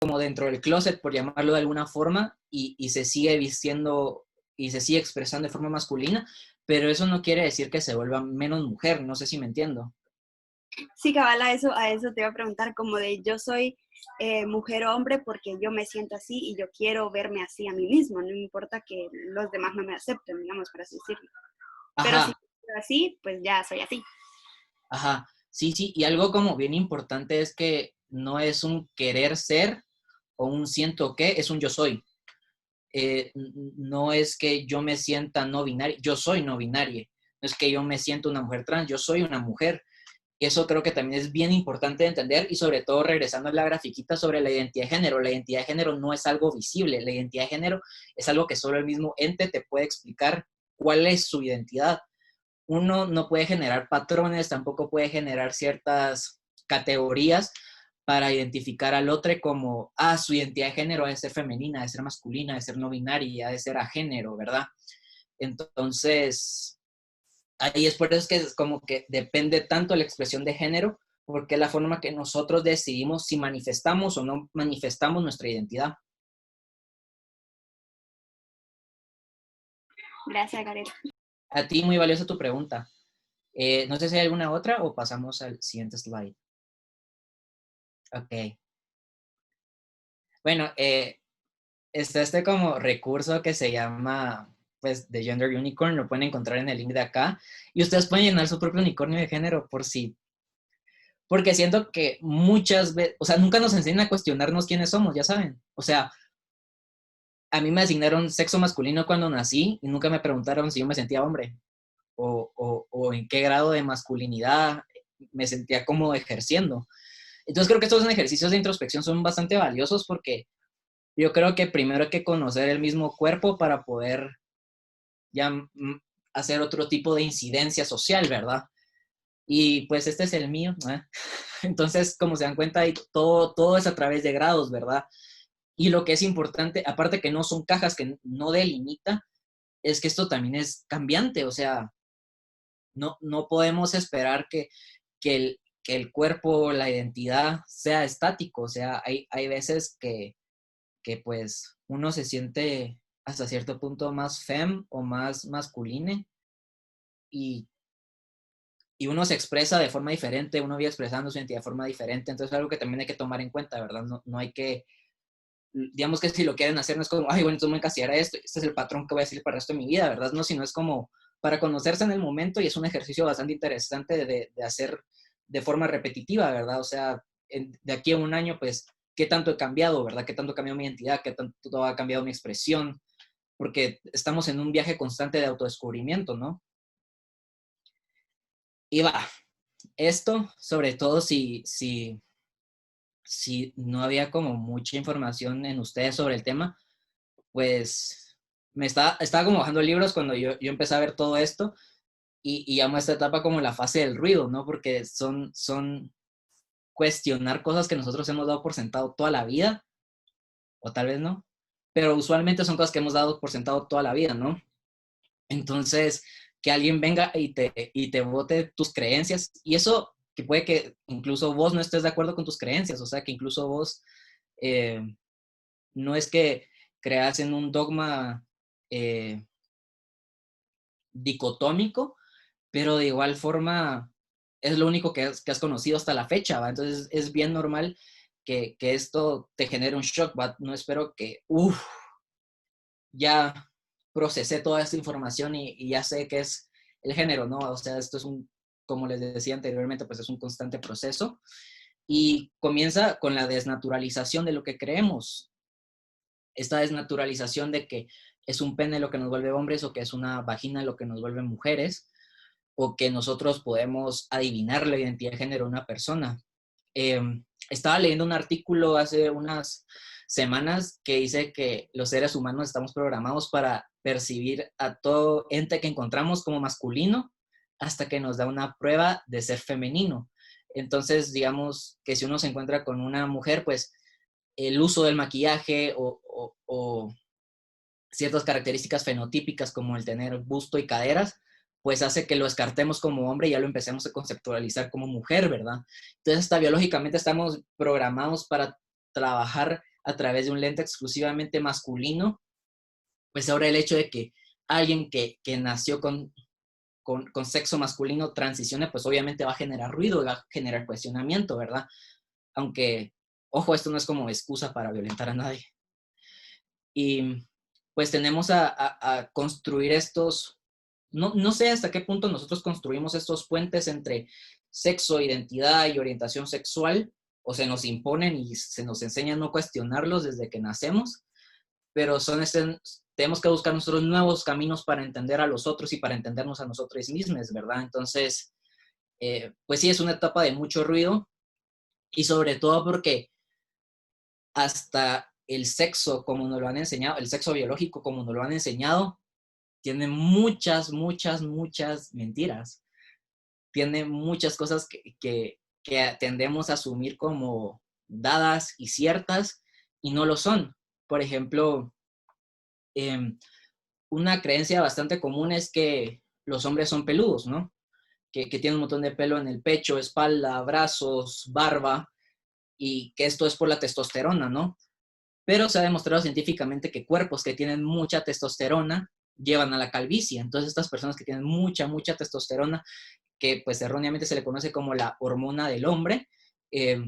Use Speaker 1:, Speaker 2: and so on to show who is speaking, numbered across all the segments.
Speaker 1: como dentro del closet, por llamarlo de alguna forma, y se sigue vistiendo y se sigue expresando de forma masculina, pero eso no quiere decir que se vuelva menos mujer, no sé si me entiendo.
Speaker 2: Sí, cabal, a eso te iba a preguntar, como de yo soy mujer o hombre porque yo me siento así y yo quiero verme así a mí mismo, no importa que los demás no me acepten, digamos, por así decirlo. Pero si
Speaker 1: Ajá,
Speaker 2: soy así, pues ya soy así.
Speaker 1: ajá, sí, sí, y algo como bien importante es que no es un querer ser o un siento que, es un yo soy. No es que yo me sienta no binaria, yo soy no binaria. No es que yo me siento una mujer trans, yo soy una mujer. Y eso creo que también es bien importante de entender y sobre todo regresando a la grafiquita sobre la identidad de género. La identidad de género no es algo visible, la identidad de género es algo que solo el mismo ente te puede explicar cuál es su identidad. Uno no puede generar patrones, tampoco puede generar ciertas categorías para identificar al otro como, su identidad de género ha de ser femenina, ha de ser masculina, ha de ser no binaria, ha de ser agénero, ¿verdad? Entonces, ahí es por eso que es como que depende tanto la expresión de género, porque es la forma que nosotros decidimos si manifestamos o no manifestamos nuestra identidad.
Speaker 2: Gracias, Gabriel.
Speaker 1: A ti, muy valiosa tu pregunta. No sé si hay alguna otra o pasamos al siguiente slide. Ok. Bueno, está este como recurso que se llama, pues, The Gender Unicorn, lo pueden encontrar en el link de acá, y ustedes pueden llenar su propio unicornio de género por si, porque siento que muchas veces, o sea, nunca nos enseñan a cuestionarnos quiénes somos, ya saben. O sea, a mí me asignaron sexo masculino cuando nací y nunca me preguntaron si yo me sentía hombre o en qué grado de masculinidad me sentía como ejerciendo. Entonces creo que estos ejercicios de introspección son bastante valiosos porque yo creo que primero hay que conocer el mismo cuerpo para poder ya hacer otro tipo de incidencia social, ¿verdad? Y pues este es el mío, ¿eh? Entonces, como se dan cuenta, todo es a través de grados, ¿verdad? Y lo que es importante, aparte que no son cajas que no delimita, es que esto también es cambiante, o sea, no podemos esperar que el cuerpo, la identidad sea estático, o sea, hay veces que pues uno se siente hasta cierto punto más fem o más masculine y, y uno se expresa de forma diferente, uno vive expresando su identidad de forma diferente, entonces es algo que también hay que tomar en cuenta, ¿verdad? No hay que, digamos que si lo quieren hacer no es como, ay, bueno, entonces me voy a encasillar a esto, este es el patrón que voy a seguir para el resto de mi vida, ¿verdad? No, sino es como para conocerse en el momento y es un ejercicio bastante interesante de hacer de forma repetitiva, ¿verdad? O sea, de aquí a un año, pues, ¿qué tanto he cambiado, verdad? ¿Qué tanto ha cambiado mi identidad? ¿Qué tanto ha cambiado mi expresión? Porque estamos en un viaje constante de autodescubrimiento, ¿no? Y va, esto, sobre todo si no había como mucha información en ustedes sobre el tema, pues estaba como bajando libros cuando yo empecé a ver todo esto y llamo a esta etapa como la fase del ruido, ¿no? Porque son cuestionar cosas que nosotros hemos dado por sentado toda la vida, o tal vez no, pero usualmente son cosas que hemos dado por sentado toda la vida, ¿no? Entonces, que alguien venga y te vote tus creencias, y eso que puede que incluso vos no estés de acuerdo con tus creencias, o sea, que incluso vos eh, no es que creas en un dogma eh, dicotómico, pero de igual forma es lo único que has conocido hasta la fecha, ¿va? Entonces es bien normal que esto te genere un shock, ¿va? No espero que, ya procesé toda esta información y ya sé qué es el género, ¿no? O sea, esto es como les decía anteriormente, pues es un constante proceso y comienza con la desnaturalización de lo que creemos. Esta desnaturalización de que es un pene lo que nos vuelve hombres o que es una vagina lo que nos vuelve mujeres o que nosotros podemos adivinar la identidad de género de una persona. Eh, Estaba leyendo un artículo hace unas semanas que dice que los seres humanos estamos programados para percibir a todo ente que encontramos como masculino hasta que nos da una prueba de ser femenino. Entonces, digamos que si uno se encuentra con una mujer, pues el uso del maquillaje o ciertas características fenotípicas como el tener busto y caderas, pues hace que lo descartemos como hombre y ya lo empecemos a conceptualizar como mujer, ¿verdad? Entonces, hasta biológicamente estamos programados para trabajar a través de un lente exclusivamente masculino, pues ahora el hecho de que alguien que nació con sexo masculino transicione, pues obviamente va a generar ruido, va a generar cuestionamiento, ¿verdad? Aunque, ojo, esto no es como excusa para violentar a nadie. Y pues tenemos a construir estos, no sé hasta qué punto nosotros construimos estos puentes entre sexo, identidad y orientación sexual, o se nos imponen y se nos enseña a no cuestionarlos desde que nacemos, pero tenemos que buscar nosotros nuevos caminos para entender a los otros y para entendernos a nosotros mismos, ¿verdad? Entonces, pues sí, es una etapa de mucho ruido y sobre todo porque hasta el sexo, como nos lo han enseñado, el sexo biológico, como nos lo han enseñado, tiene muchas, muchas, muchas mentiras. Tiene muchas cosas que tendemos a asumir como dadas y ciertas y no lo son. Por ejemplo, una creencia bastante común es que los hombres son peludos, ¿no? Que tienen un montón de pelo en el pecho, espalda, brazos, barba, y que esto es por la testosterona, ¿no? Pero se ha demostrado científicamente que cuerpos que tienen mucha testosterona llevan a la calvicie. Entonces, estas personas que tienen mucha, mucha testosterona, que pues erróneamente se le conoce como la hormona del hombre, eh,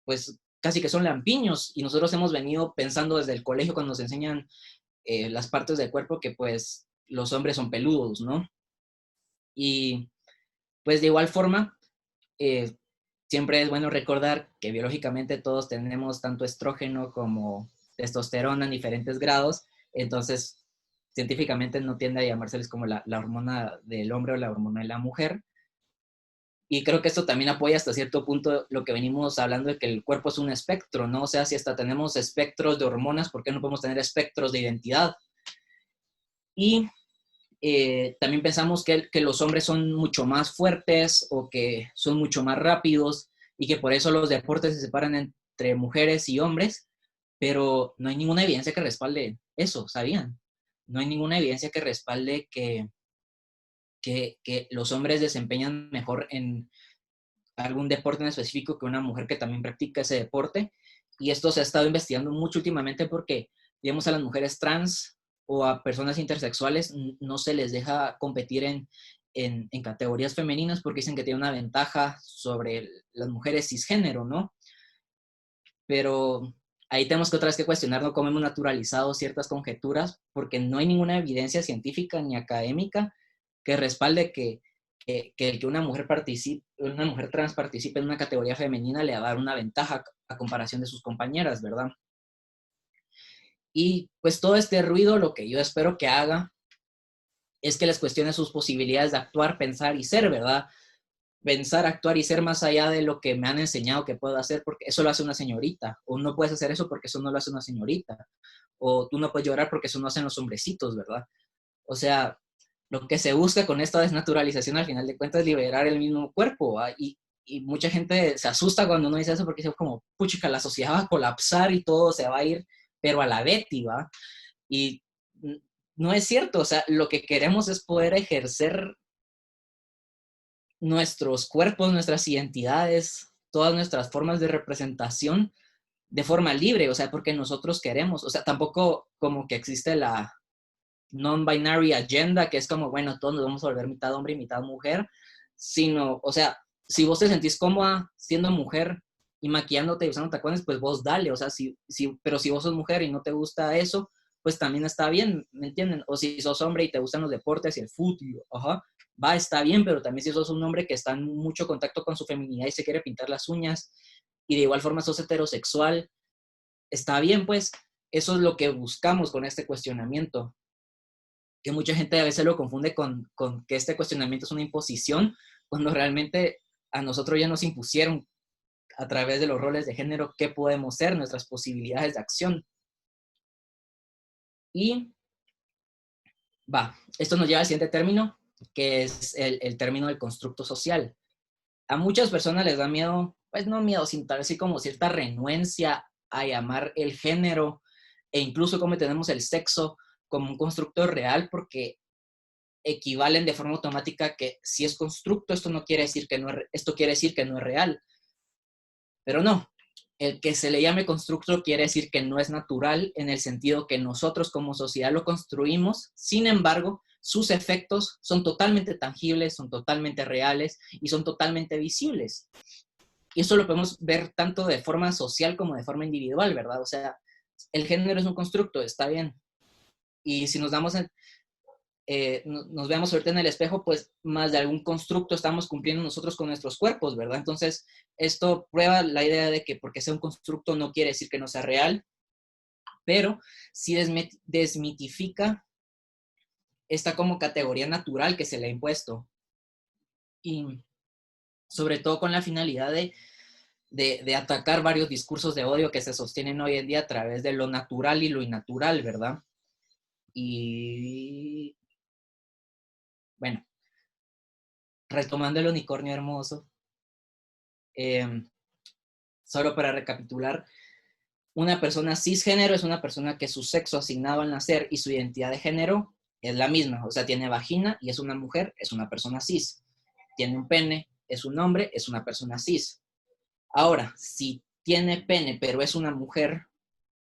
Speaker 1: pues casi que son lampiños. Y nosotros hemos venido pensando desde el colegio cuando nos enseñan las partes del cuerpo que pues los hombres son peludos, ¿no? Y pues de igual forma, eh, siempre es bueno recordar que biológicamente todos tenemos tanto estrógeno como testosterona en diferentes grados, entonces científicamente no tiende a llamárseles como la hormona del hombre o la hormona de la mujer. Y creo que esto también apoya hasta cierto punto lo que venimos hablando de que el cuerpo es un espectro, ¿no? O sea, si hasta tenemos espectros de hormonas, ¿por qué no podemos tener espectros de identidad? Y también pensamos que los hombres son mucho más fuertes o que son mucho más rápidos y que por eso los deportes se separan entre mujeres y hombres, pero no hay ninguna evidencia que respalde eso, ¿sabían? No hay ninguna evidencia que respalde que los hombres desempeñan mejor en algún deporte en específico que una mujer que también practica ese deporte. Y esto se ha estado investigando mucho últimamente porque, digamos, a las mujeres trans o a personas intersexuales no se les deja competir en categorías femeninas porque dicen que tiene una ventaja sobre las mujeres cisgénero, ¿no? Pero ahí tenemos que otra vez que cuestionarnos cómo hemos naturalizado ciertas conjeturas porque no hay ninguna evidencia científica ni académica que respalde que una mujer una mujer trans participe en una categoría femenina le va a dar una ventaja a comparación de sus compañeras, ¿verdad? Y pues todo este ruido lo que yo espero que haga es que les cuestione sus posibilidades de actuar, pensar y ser, ¿verdad? Pensar, actuar y ser más allá de lo que me han enseñado que puedo hacer, porque eso lo hace una señorita, o no puedes hacer eso porque eso no lo hace una señorita, o tú no puedes llorar porque eso no hacen los hombrecitos, ¿verdad? O sea, lo que se busca con esta desnaturalización al final de cuentas es liberar el mismo cuerpo, ¿va? Y mucha gente se asusta cuando uno dice eso porque es como, puchica, la sociedad va a colapsar y todo se va a ir, pero a la Betty, ¿va? Y no es cierto, o sea, lo que queremos es poder ejercer nuestros cuerpos, nuestras identidades, todas nuestras formas de representación de forma libre, o sea, porque nosotros queremos, o sea, tampoco como que existe la non-binary agenda, que es como, bueno, todos nos vamos a volver mitad hombre y mitad mujer, sino, o sea, si vos te sentís cómoda siendo mujer y maquillándote y usando tacones, pues vos dale, o sea, pero si vos sos mujer y no te gusta eso, pues también está bien, ¿me entienden? O si sos hombre y te gustan los deportes y el fútbol, ajá, va, está bien, pero también si sos un hombre que está en mucho contacto con su feminidad y se quiere pintar las uñas, y de igual forma sos heterosexual, está bien, pues, eso es lo que buscamos con este cuestionamiento, que mucha gente a veces lo confunde con que este cuestionamiento es una imposición, cuando realmente a nosotros ya nos impusieron a través de los roles de género qué podemos ser, nuestras posibilidades de acción. Y esto nos lleva al siguiente término, que es el término del constructo social. A muchas personas les da miedo, pues no miedo, sin tal así como cierta renuencia a llamar el género e incluso como tenemos el sexo como un constructo real, porque equivalen de forma automática que si es constructo, esto quiere decir que no es real. Pero no. El que se le llame constructo quiere decir que no es natural en el sentido que nosotros como sociedad lo construimos. Sin embargo, sus efectos son totalmente tangibles, son totalmente reales y son totalmente visibles. Y eso lo podemos ver tanto de forma social como de forma individual, ¿verdad? O sea, el género es un constructo, está bien. Y si nos damos nos veamos ahorita en el espejo, pues más de algún constructo estamos cumpliendo nosotros con nuestros cuerpos, ¿verdad? Entonces, esto prueba la idea de que porque sea un constructo no quiere decir que no sea real, pero sí desmitifica esta como categoría natural que se le ha impuesto. Y sobre todo con la finalidad de atacar varios discursos de odio que se sostienen hoy en día a través de lo natural y lo innatural, ¿verdad? Y bueno, retomando el unicornio hermoso, solo para recapitular, una persona cisgénero es una persona que su sexo asignado al nacer y su identidad de género es la misma, o sea, tiene vagina y es una mujer, es una persona cis. Tiene un pene, es un hombre, es una persona cis. Ahora, si tiene pene pero es una mujer,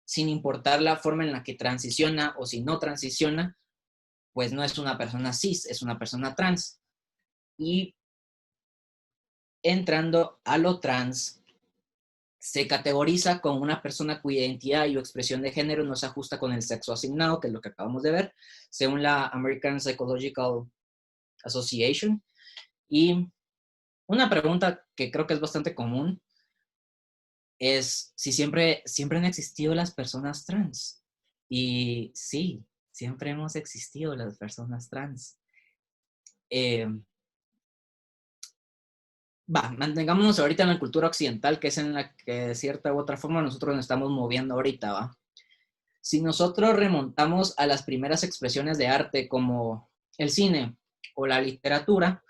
Speaker 1: sin importar la forma en la que transiciona o si no transiciona, pues no es una persona cis, es una persona trans. Y entrando a lo trans, se categoriza como una persona cuya identidad y o expresión de género no se ajusta con el sexo asignado, que es lo que acabamos de ver, según la American Psychological Association. Y una pregunta que creo que es bastante común es si siempre han existido las personas trans. Y sí, siempre hemos existido las personas trans. Eh, Mantengámonos ahorita en la cultura occidental, que es en la que de cierta u otra forma nosotros nos estamos moviendo ahorita, ¿va? Si nosotros remontamos a las primeras expresiones de arte como el cine o la literatura,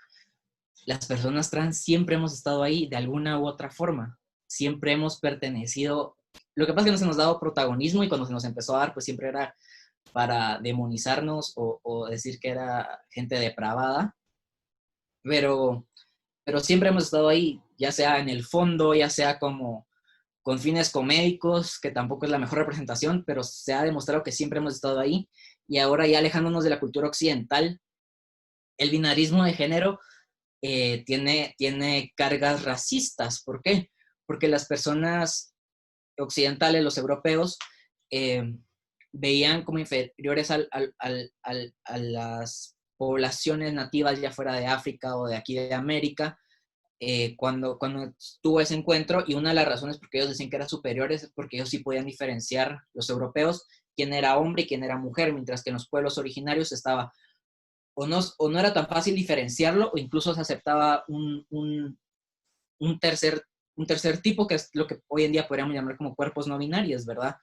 Speaker 1: las personas trans siempre hemos estado ahí de alguna u otra forma. Siempre hemos pertenecido. Lo que pasa es que no se nos ha dado protagonismo y cuando se nos empezó a dar, pues siempre era para demonizarnos o decir que era gente depravada. Pero, pero siempre hemos estado ahí, ya sea en el fondo, ya sea como con fines comédicos, que tampoco es la mejor representación, pero se ha demostrado que siempre hemos estado ahí. Y ahora ya alejándonos de la cultura occidental, el binarismo de género tiene cargas racistas. ¿Por qué? Porque las personas occidentales, los europeos, eh, veían como inferiores a las poblaciones nativas ya fuera de África o de aquí de América, cuando tuvo ese encuentro, y una de las razones por qué ellos decían que eran superiores es porque ellos sí podían diferenciar, los europeos, quién era hombre y quién era mujer, mientras que en los pueblos originarios estaba, o no era tan fácil diferenciarlo, o incluso se aceptaba un tercer, un tercer tipo, que es lo que hoy en día podríamos llamar como cuerpos no binarios, ¿verdad?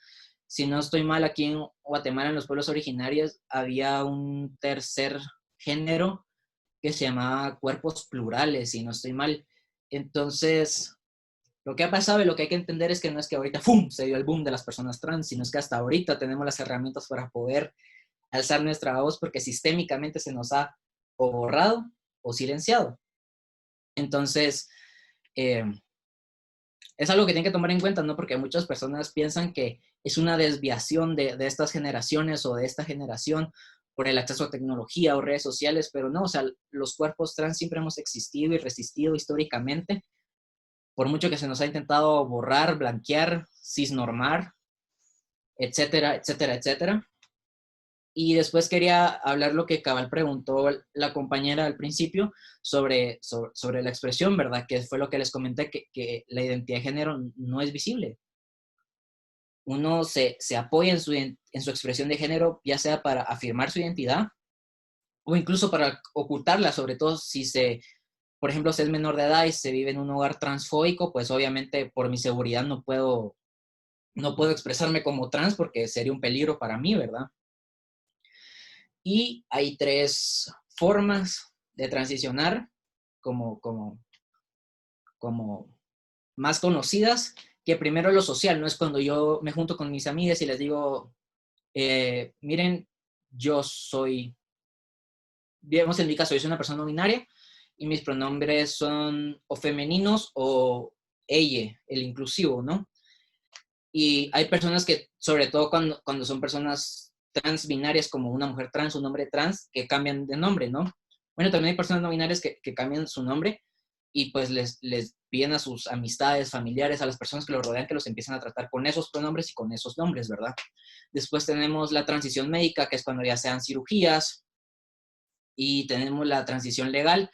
Speaker 1: Si no estoy mal, aquí en Guatemala, en los pueblos originarios, había un tercer género que se llamaba cuerpos plurales, si no estoy mal. Entonces, lo que ha pasado y lo que hay que entender es que no es que ahorita ¡fum!, se dio el boom de las personas trans, sino es que hasta ahorita tenemos las herramientas para poder alzar nuestra voz porque sistémicamente se nos ha o borrado o silenciado. Entonces, eh, es algo que tienen que tomar en cuenta, ¿no? Porque muchas personas piensan que es una desviación de estas generaciones o de esta generación por el acceso a tecnología o redes sociales, pero no, o sea, los cuerpos trans siempre hemos existido y resistido históricamente, por mucho que se nos ha intentado borrar, blanquear, cisnormar, etcétera, etcétera, etcétera. Y después quería hablar lo que Cabal preguntó la compañera al principio sobre la expresión, ¿verdad? Que fue lo que les comenté, que la identidad de género no es visible. Uno se apoya en su expresión de género, ya sea para afirmar su identidad o incluso para ocultarla, sobre todo si por ejemplo, si es menor de edad y se vive en un hogar transfóbico, pues obviamente por mi seguridad no puedo expresarme como trans porque sería un peligro para mí, ¿verdad? Y hay tres formas de transicionar como, como más conocidas, que primero lo social, no es cuando yo me junto con mis amigas y les digo, miren, yo soy, digamos en mi caso, yo soy una persona no binaria y mis pronombres son o femeninos o ella, el inclusivo, ¿no? Y hay personas que, sobre todo cuando son personas trans binarias, como una mujer trans, un hombre trans, que cambian de nombre, ¿no? Bueno, también hay personas no binarias que cambian su nombre y pues les piden a sus amistades, familiares, a las personas que los rodean que los empiezan a tratar con esos pronombres y con esos nombres, ¿verdad? Después tenemos la transición médica, que es cuando ya sean cirugías, y tenemos la transición legal,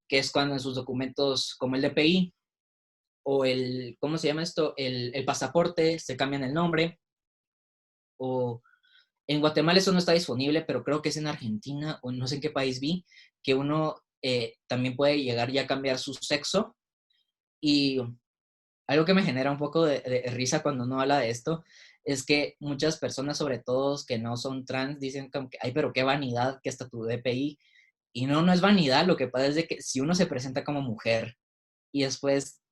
Speaker 1: que es cuando en sus documentos como el DPI o el, ¿cómo se llama esto? El pasaporte, se cambian el nombre, o en Guatemala eso no está disponible, pero creo que es en Argentina o no sé en qué país vi, que uno también puede llegar ya a cambiar su sexo. Y algo que me genera un poco de risa cuando uno habla de esto es que muchas personas, sobre todo que no son trans, dicen como que, ay, pero qué vanidad que hasta tu DPI. Y no, no es vanidad, lo que pasa es de que si uno se presenta como mujer y después,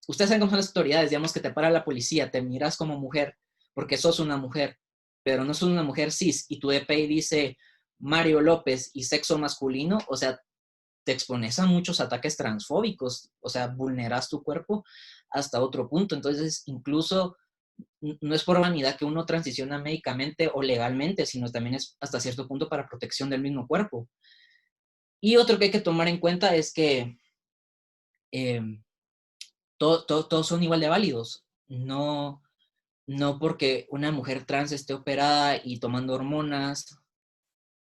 Speaker 1: ustedes saben cómo son las autoridades, digamos que te para la policía, te miras como mujer porque sos una mujer, pero no sos una mujer cis y tu DPI dice Mario López y sexo masculino, o sea, te expones a muchos ataques transfóbicos, o sea, vulneras tu cuerpo hasta otro punto. Entonces, incluso no es por vanidad que uno transiciona médicamente o legalmente, sino también es hasta cierto punto para protección del mismo cuerpo. Y otro que hay que tomar en cuenta es que eh, todos son igual de válidos. No, no porque una mujer trans esté operada y tomando hormonas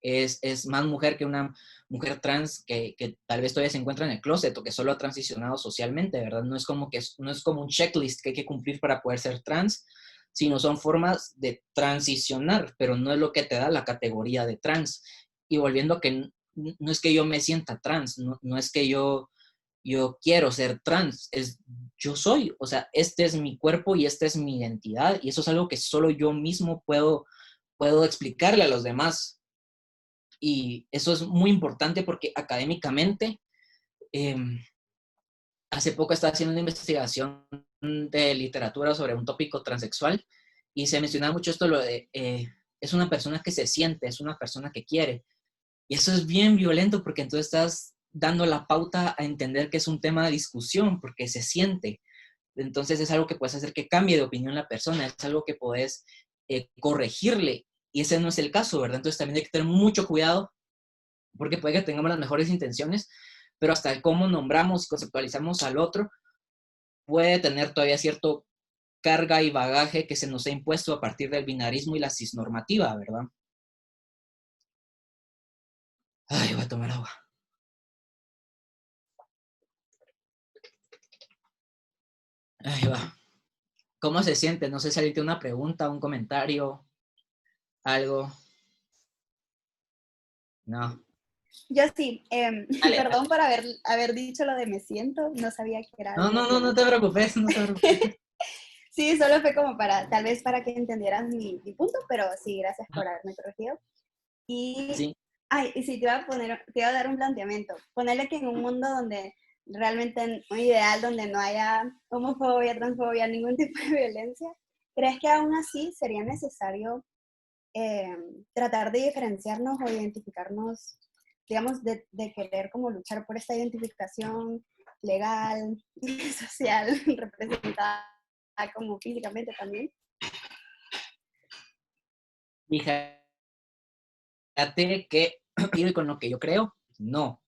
Speaker 1: es más mujer que una mujer trans que tal vez todavía se encuentra en el closet o que solo ha transicionado socialmente, ¿verdad? No es como, no es como un checklist que hay que cumplir para poder ser trans, sino son formas de transicionar, pero no es lo que te da la categoría de trans. Y volviendo a que no es que yo me sienta trans, no, no es que yo quiero ser trans, es yo soy, o sea, este es mi cuerpo y esta es mi identidad y eso es algo que solo yo mismo puedo explicarle a los demás. Y eso es muy importante porque académicamente, eh, hace poco estaba haciendo una investigación de literatura sobre un tópico transexual y se mencionaba mucho esto, lo de, es una persona que se siente, es una persona que quiere. Y eso es bien violento porque entonces estás dando la pauta a entender que es un tema de discusión porque se siente. Entonces es algo que puedes hacer que cambie de opinión la persona, es algo que puedes corregirle. Y ese no es el caso, ¿verdad? Entonces también hay que tener mucho cuidado porque puede que tengamos las mejores intenciones, pero hasta el cómo nombramos y conceptualizamos al otro puede tener todavía cierto carga y bagaje que se nos ha impuesto a partir del binarismo y la cisnormativa, ¿verdad? Ay, voy a tomar agua. Ahí va. ¿Cómo se siente? No sé si alguien tiene una pregunta, un comentario, algo. No.
Speaker 2: Yo sí,
Speaker 1: Dale, dale.
Speaker 2: perdón por haber dicho lo de me siento, no sabía que era
Speaker 1: No,
Speaker 2: algo
Speaker 1: no, no, no te
Speaker 2: violento.
Speaker 1: preocupes, no te preocupes.
Speaker 2: Sí, solo fue como para, tal vez para que entendieras mi punto, pero sí, gracias por haberme corregido. Y,
Speaker 1: Sí,
Speaker 2: ay, y sí, te iba a dar un planteamiento. Ponerle que en un mundo donde realmente, un ideal donde no haya homofobia, transfobia, ningún tipo de violencia, ¿crees que aún así sería necesario eh, tratar de diferenciarnos o identificarnos, digamos, de querer como luchar por esta identificación legal, social, representada como físicamente también?
Speaker 1: fíjate que y con lo que yo creo, no.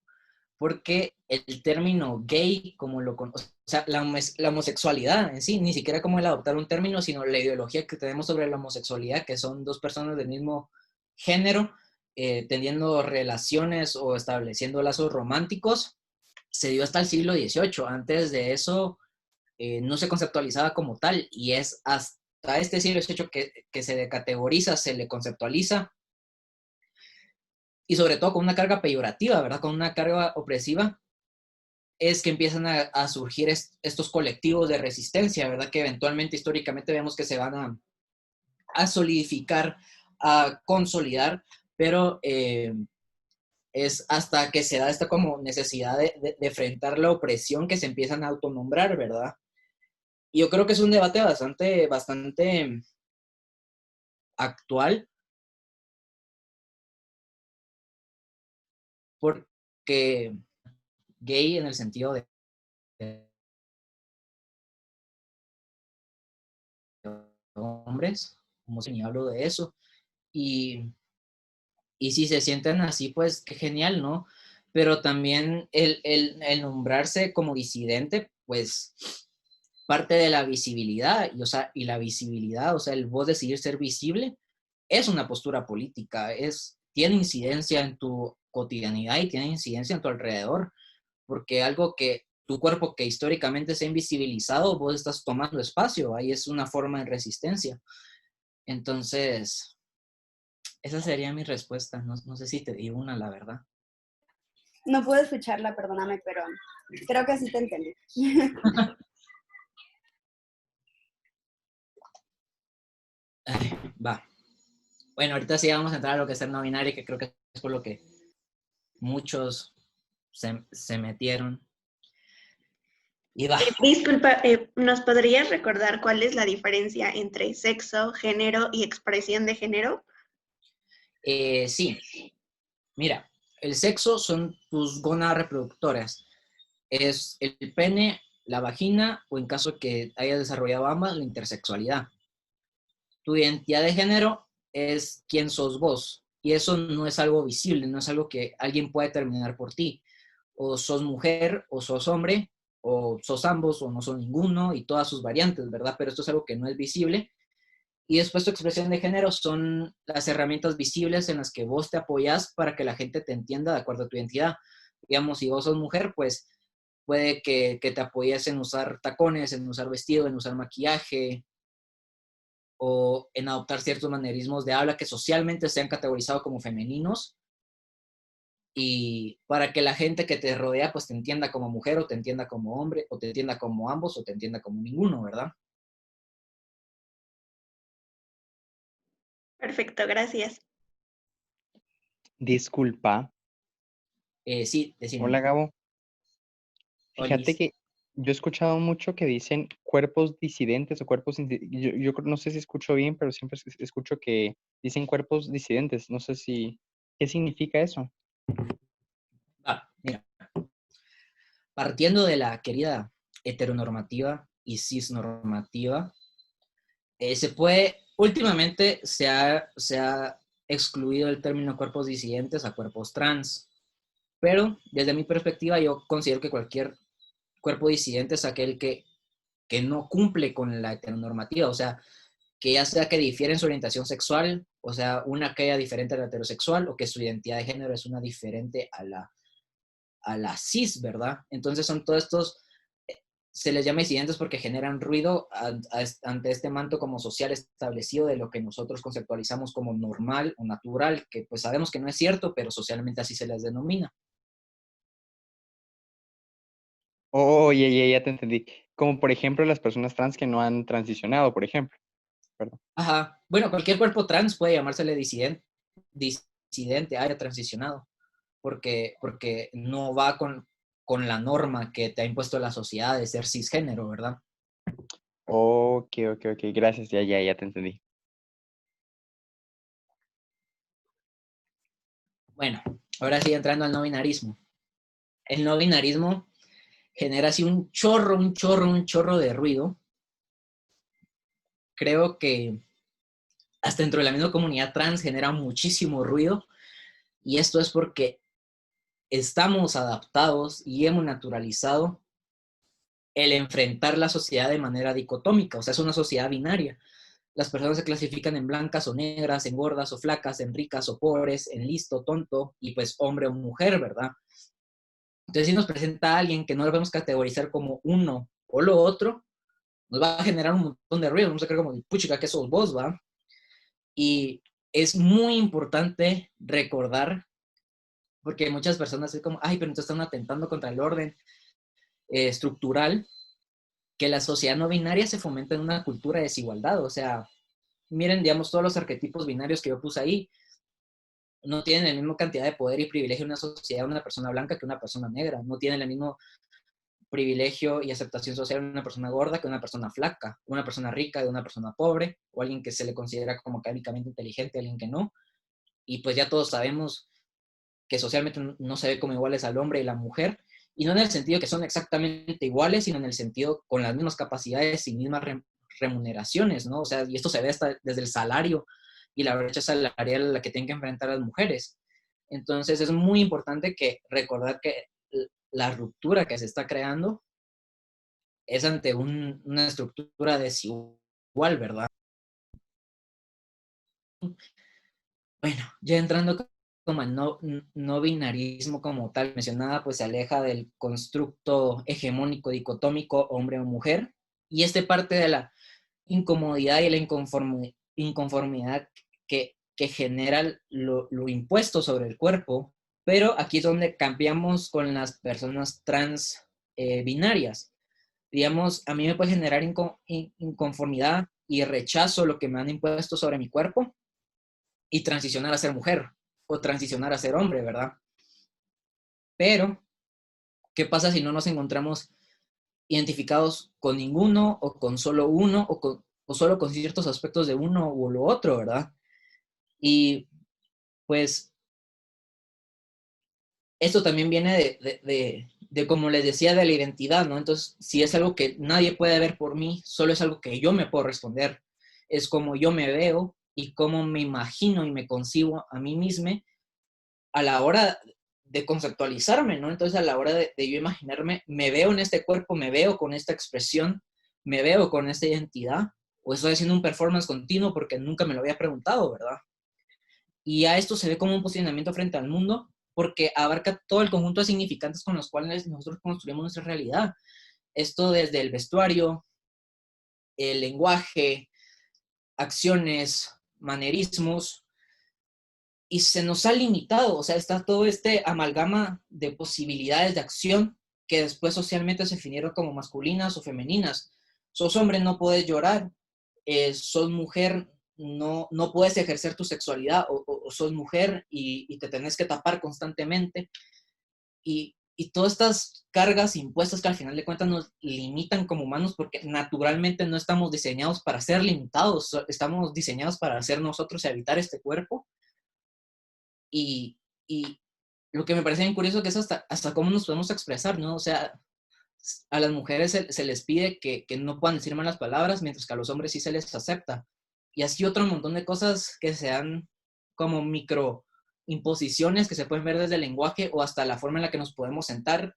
Speaker 1: Porque el término gay, como o sea, la homosexualidad en sí, ni siquiera como el adoptar un término, sino la ideología que tenemos sobre la homosexualidad, que son dos personas del mismo género, teniendo relaciones o estableciendo lazos románticos, se dio hasta el siglo XVIII. Antes de eso, no se conceptualizaba como tal, y es hasta este siglo XVIII que se decategoriza, se le conceptualiza, y sobre todo con una carga peyorativa, ¿verdad? Con una carga opresiva, es que empiezan a surgir estos colectivos de resistencia, ¿verdad? Que eventualmente, históricamente, vemos que se van a solidificar, a consolidar, pero es hasta que se da esta como necesidad de enfrentar la opresión que se empiezan a autonombrar, ¿verdad? Y yo creo que es un debate bastante actual, porque gay en el sentido de hombres, como si ni hablo de eso. Y, y si se sienten así, pues qué genial, ¿no? Pero también el nombrarse como disidente, pues parte de la visibilidad, y, o sea, y la visibilidad, o sea, el vos decidir ser visible, es una postura política, tiene incidencia en tu cotidianidad y tiene incidencia en tu alrededor, porque algo que tu cuerpo que históricamente se ha invisibilizado, vos estás tomando espacio, ahí es una forma de resistencia. Entonces, esa sería mi respuesta, no sé si te di una, la verdad.
Speaker 2: No pude escucharla, perdóname, pero creo que sí te entendí.
Speaker 1: Ay, va. Bueno, ahorita sí vamos a entrar a lo que es el no binario, que creo que es por lo que muchos se metieron. Y va.
Speaker 3: Disculpa, ¿nos podrías recordar cuál es la diferencia entre sexo, género y expresión de género?
Speaker 1: Sí, mira, el sexo son tus gónadas reproductoras. Es el pene, la vagina o en caso que hayas desarrollado ambas, la intersexualidad. Tu identidad de género es quién sos vos. Y eso no es algo visible, no es algo que alguien pueda determinar por ti. O sos mujer, o sos hombre, o sos ambos, o no sos ninguno, y todas sus variantes, ¿verdad? Pero esto es algo que no es visible. Y después tu expresión de género son las herramientas visibles en las que vos te apoyas para que la gente te entienda de acuerdo a tu identidad. Digamos, si vos sos mujer, pues puede que te apoyes en usar tacones, en usar vestido, en usar maquillaje, o en adoptar ciertos manerismos de habla que socialmente se han categorizado como femeninos, y para que la gente que te rodea pues te entienda como mujer o te entienda como hombre o te entienda como ambos o te entienda como ninguno, ¿verdad?
Speaker 3: Perfecto, gracias.
Speaker 4: Disculpa.
Speaker 1: Sí, decime.
Speaker 4: Hola, Gabo. Fíjate
Speaker 1: Olis.
Speaker 4: que yo he escuchado mucho que dicen cuerpos disidentes o yo no sé si escucho bien, pero siempre escucho que dicen cuerpos disidentes. No sé si... ¿Qué significa eso?
Speaker 1: Mira, partiendo de la querida heteronormativa y cisnormativa, últimamente se ha excluido el término cuerpos disidentes a cuerpos trans, pero desde mi perspectiva yo considero que cualquier cuerpo disidente es aquel que no cumple con la heteronormativa, o sea, que ya sea que difiere en su orientación sexual, o sea, una que haya diferente a la heterosexual, o que su identidad de género es una diferente a la cis, ¿verdad? Entonces son todos estos, se les llama disidentes porque generan ruido ante este manto como social establecido de lo que nosotros conceptualizamos como normal o natural, que pues sabemos que no es cierto, pero socialmente así se les denomina.
Speaker 4: Oh, ya te entendí. Como por ejemplo las personas trans que no han transicionado, por ejemplo. Perdón.
Speaker 1: Ajá. Bueno, cualquier cuerpo trans puede llamársele disidente, haya transicionado, porque no va con la norma que te ha impuesto la sociedad de ser cisgénero, ¿verdad?
Speaker 4: Ok. Gracias, ya te entendí.
Speaker 1: Bueno, ahora sí entrando al no binarismo. El no binarismo genera así un chorro de ruido. Creo que hasta dentro de la misma comunidad trans genera muchísimo ruido, y esto es porque estamos adaptados y hemos naturalizado el enfrentar la sociedad de manera dicotómica, o sea, es una sociedad binaria. Las personas se clasifican en blancas o negras, en gordas o flacas, en ricas o pobres, en listo, tonto, y pues hombre o mujer, ¿verdad? Entonces, si nos presenta a alguien que no lo podemos categorizar como uno o lo otro, nos va a generar un montón de ruido, vamos a creer como, puchica, que sos vos, ¿va? Y es muy importante recordar, porque muchas personas es como, ay, pero entonces están atentando contra el orden estructural, que la sociedad no binaria se fomenta en una cultura de desigualdad. O sea, miren, digamos, todos los arquetipos binarios que yo puse ahí, no tienen la misma cantidad de poder y privilegio en una sociedad una persona blanca que una persona negra, no tienen el mismo privilegio y aceptación social una persona gorda que una persona flaca, una persona rica de una persona pobre, o alguien que se le considera como académicamente inteligente, alguien que no. Y pues ya todos sabemos que socialmente no se ve como iguales al hombre y la mujer, y no en el sentido que son exactamente iguales, sino en el sentido con las mismas capacidades y mismas remuneraciones, ¿no? O sea, y esto se ve hasta desde el salario y la brecha salarial a la que tienen que enfrentar las mujeres. Entonces es muy importante que recordar que la ruptura que se está creando es ante una estructura desigual, ¿verdad? Bueno, ya entrando como el no binarismo como tal mencionada, pues se aleja del constructo hegemónico dicotómico hombre o mujer, y este parte de la incomodidad y la inconformidad que genera lo impuesto sobre el cuerpo, pero aquí es donde cambiamos con las personas trans binarias. Digamos, a mí me puede generar inconformidad y rechazo lo que me han impuesto sobre mi cuerpo y transicionar a ser mujer o transicionar a ser hombre, ¿verdad? Pero, ¿qué pasa si no nos encontramos identificados con ninguno o con solo uno o solo con ciertos aspectos de uno o lo otro, ¿verdad? Y pues esto también viene de, como les decía, de la identidad, ¿no? Entonces, si es algo que nadie puede ver por mí, solo es algo que yo me puedo responder. Es como yo me veo y cómo me imagino y me concibo a mí misma a la hora de conceptualizarme, ¿no? Entonces, a la hora de yo imaginarme, me veo en este cuerpo, me veo con esta expresión, me veo con esta identidad, o estoy haciendo un performance continuo porque nunca me lo había preguntado, ¿verdad? Y a esto se ve como un posicionamiento frente al mundo porque abarca todo el conjunto de significantes con los cuales nosotros construimos nuestra realidad. Esto desde el vestuario, el lenguaje, acciones, manerismos, y se nos ha limitado, o sea, está todo este amalgama de posibilidades de acción que después socialmente se definieron como masculinas o femeninas. Sos hombre, no puedes llorar, sos mujer, no puedes ejercer tu sexualidad, o sos mujer y te tenés que tapar constantemente. Y todas estas cargas impuestas que al final de cuentas nos limitan como humanos porque naturalmente no estamos diseñados para ser limitados, estamos diseñados para ser nosotros y habitar este cuerpo. Y lo que me parece bien curioso que es hasta cómo nos podemos expresar, ¿no? O sea, a las mujeres se les pide que no puedan decir malas palabras, mientras que a los hombres sí se les acepta. Y así otro montón de cosas que sean como micro imposiciones que se pueden ver desde el lenguaje o hasta la forma en la que nos podemos sentar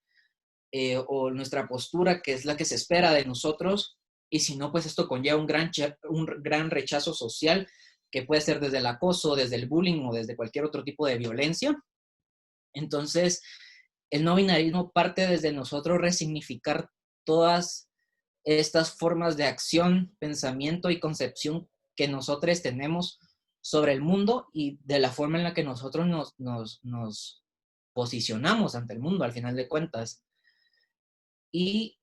Speaker 1: o nuestra postura, que es la que se espera de nosotros. Y si no, pues esto conlleva un gran rechazo social que puede ser desde el acoso, desde el bullying o desde cualquier otro tipo de violencia. Entonces, el no binarismo parte desde nosotros resignificar todas estas formas de acción, pensamiento y concepción que nosotros tenemos sobre el mundo y de la forma en la que nosotros nos posicionamos ante el mundo, al final de cuentas. Y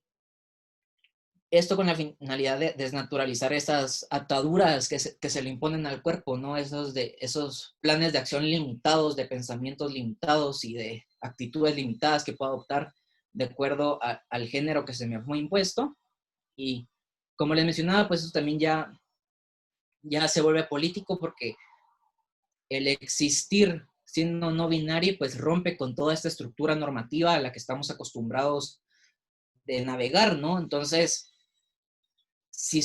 Speaker 1: esto con la finalidad de desnaturalizar esas ataduras que se le imponen al cuerpo, ¿no? Esos planes de acción limitados, de pensamientos limitados y de actitudes limitadas que puedo adoptar de acuerdo al género que se me fue impuesto. Y como les mencionaba, pues eso también ya se vuelve político porque el existir siendo no binario, pues rompe con toda esta estructura normativa a la que estamos acostumbrados de navegar, ¿no? Entonces, si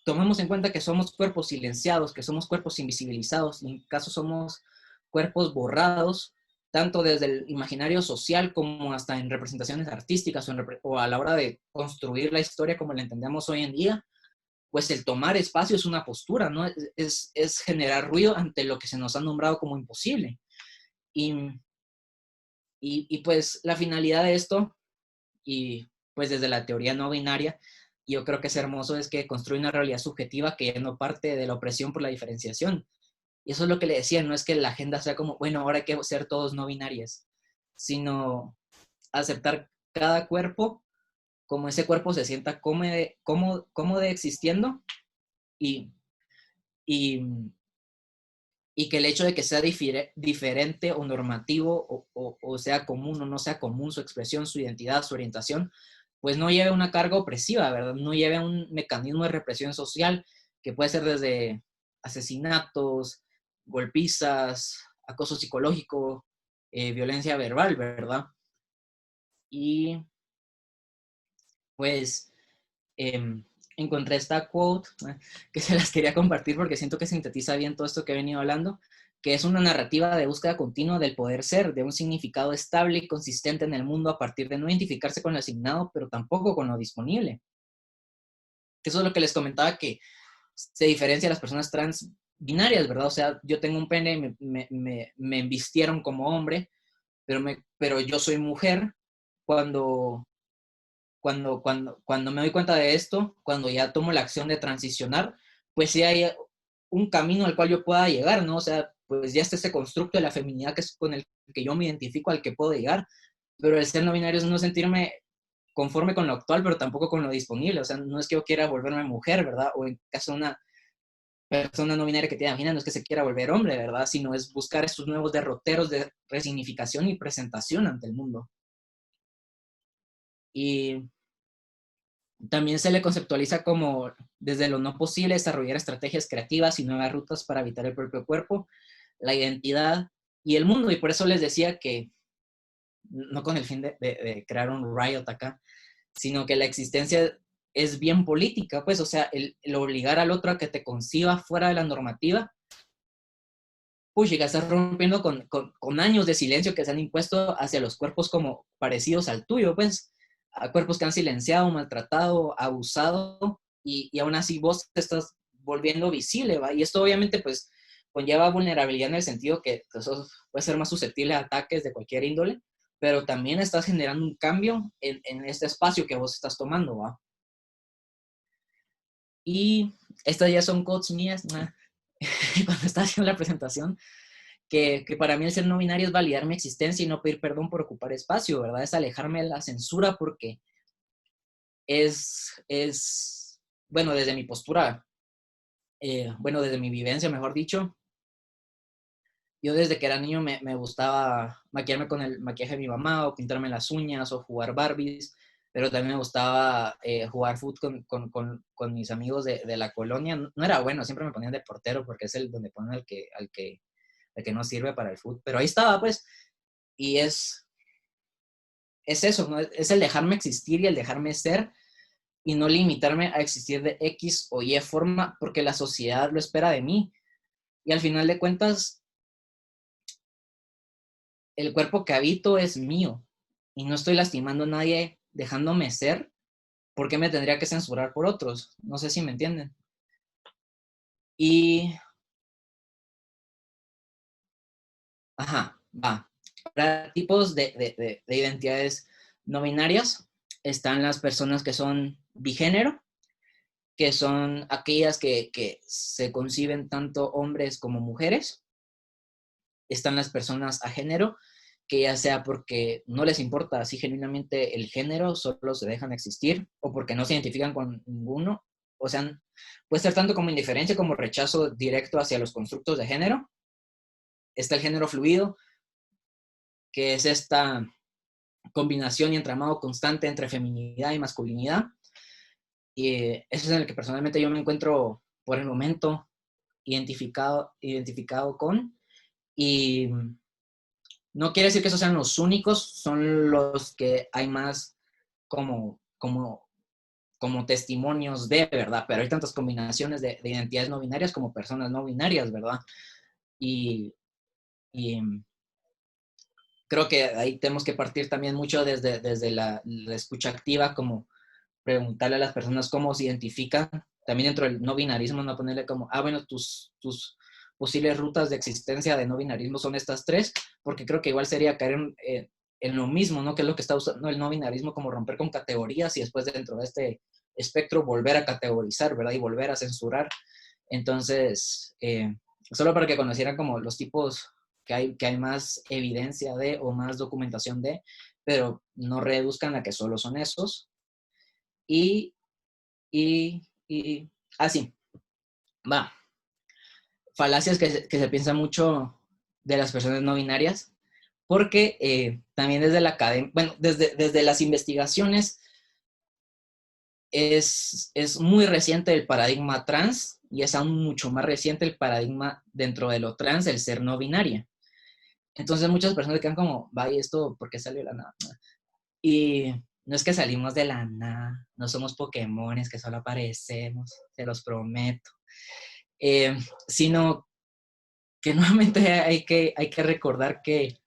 Speaker 1: tomamos en cuenta que somos cuerpos silenciados, que somos cuerpos invisibilizados, y en caso somos cuerpos borrados, tanto desde el imaginario social como hasta en representaciones artísticas o a la hora de construir la historia como la entendemos hoy en día, pues el tomar espacio es una postura, ¿no? Es generar ruido ante lo que se nos ha nombrado como imposible. Y, y pues la finalidad de esto, y pues desde la teoría no binaria, yo creo que es hermoso, es que construye una realidad subjetiva que no parte de la opresión por la diferenciación. Y eso es lo que le decía, no es que la agenda sea como, bueno, ahora hay que ser todos no binarias, sino aceptar cada cuerpo como ese cuerpo se sienta cómodo existiendo y, y, y que el hecho de que sea diferente o normativo o sea común o no sea común su expresión, su identidad, su orientación, pues no lleve una carga opresiva, ¿verdad? No lleve un mecanismo de represión social que puede ser desde asesinatos, golpizas, acoso psicológico, violencia verbal, ¿verdad? Y pues encontré esta quote que se las quería compartir porque siento que sintetiza bien todo esto que he venido hablando, que es una narrativa de búsqueda continua del poder ser, de un significado estable y consistente en el mundo a partir de no identificarse con lo asignado, pero tampoco con lo disponible. Eso es lo que les comentaba, que se diferencia a las personas trans binarias, ¿verdad? O sea, yo tengo un pene y me embistieron como hombre, pero yo soy mujer. Cuando me doy cuenta de esto, cuando ya tomo la acción de transicionar, pues sí hay un camino al cual yo pueda llegar, ¿no? O sea, pues ya está ese constructo de la feminidad que es con el que yo me identifico, al que puedo llegar, pero el ser no binario es no sentirme conforme con lo actual, pero tampoco con lo disponible. O sea, no es que yo quiera volverme mujer, ¿verdad? O en caso de una persona no binaria que te imagina, no es que se quiera volver hombre, ¿verdad? Sino es buscar estos nuevos derroteros de resignificación y presentación ante el mundo. Y también se le conceptualiza como desde lo no posible desarrollar estrategias creativas y nuevas rutas para habitar el propio cuerpo, la identidad y el mundo. Y por eso les decía que, no con el fin de crear un riot acá, sino que la existencia es bien política, pues, o sea, el obligar al otro a que te conciba fuera de la normativa, pues llega a estar rompiendo con años de silencio que se han impuesto hacia los cuerpos como parecidos al tuyo, pues, a cuerpos que han silenciado, maltratado, abusado, y aún así vos te estás volviendo visible, ¿va? Y esto obviamente, pues, conlleva vulnerabilidad en el sentido que sos, puede ser más susceptible a ataques de cualquier índole, pero también estás generando un cambio en este espacio que vos estás tomando, ¿va? Y estas ya son quotes mías, ¿no? Cuando estaba haciendo la presentación, que para mí el ser no binario es validar mi existencia y no pedir perdón por ocupar espacio, ¿verdad? Es alejarme de la censura porque bueno, desde mi postura, bueno, desde mi vivencia, mejor dicho, yo desde que era niño me gustaba maquillarme con el maquillaje de mi mamá o pintarme las uñas o jugar Barbies, pero también me gustaba jugar fútbol con mis amigos de la colonia. No era bueno, siempre me ponían de portero porque es el donde ponen al que no sirve para el fútbol, pero ahí estaba, pues, y es eso, ¿no? Es el dejarme existir y el dejarme ser y no limitarme a existir de X o Y forma porque la sociedad lo espera de mí. Y al final de cuentas, el cuerpo que habito es mío y no estoy lastimando a nadie dejándome ser. ¿Por qué me tendría que censurar por otros? No sé si me entienden. Y, ajá, va. Para tipos de identidades no binarias están las personas que son bigénero, que son aquellas que se conciben tanto hombres como mujeres. Están las personas a género, que ya sea porque no les importa así genuinamente el género, solo se dejan existir, o porque no se identifican con ninguno. O sea, puede ser tanto como indiferencia como rechazo directo hacia los constructos de género. Está el género fluido, que es esta combinación y entramado constante entre feminidad y masculinidad. Y eso es en el que personalmente yo me encuentro por el momento identificado con. Y no quiere decir que esos sean los únicos, son los que hay más como testimonios de, ¿verdad? Pero hay tantas combinaciones de identidades no binarias como personas no binarias, ¿verdad? Y creo que ahí tenemos que partir también mucho desde la escucha activa, como preguntarle a las personas cómo se identifican, también dentro del no binarismo, no ponerle como, bueno, tus posibles rutas de existencia de no binarismo son estas tres, porque creo que igual sería caer en lo mismo, ¿no? Que es lo que está usando el no binarismo, como romper con categorías y después dentro de este espectro volver a categorizar, ¿verdad? Y volver a censurar. Entonces, solo para que conocieran como los tipos que hay más evidencia de o más documentación de, pero no reduzcan a que solo son esos. Y así, va. Falacias que se piensa mucho de las personas no binarias, porque también desde la academia, bueno, desde las investigaciones es muy reciente el paradigma trans y es aún mucho más reciente el paradigma dentro de lo trans, el ser no binaria. Entonces muchas personas quedan como, vaya, ¿esto por qué salió de la nada? Y no es que salimos de la nada, no somos Pokémones que solo aparecemos, se los prometo, sino que nuevamente hay que recordar que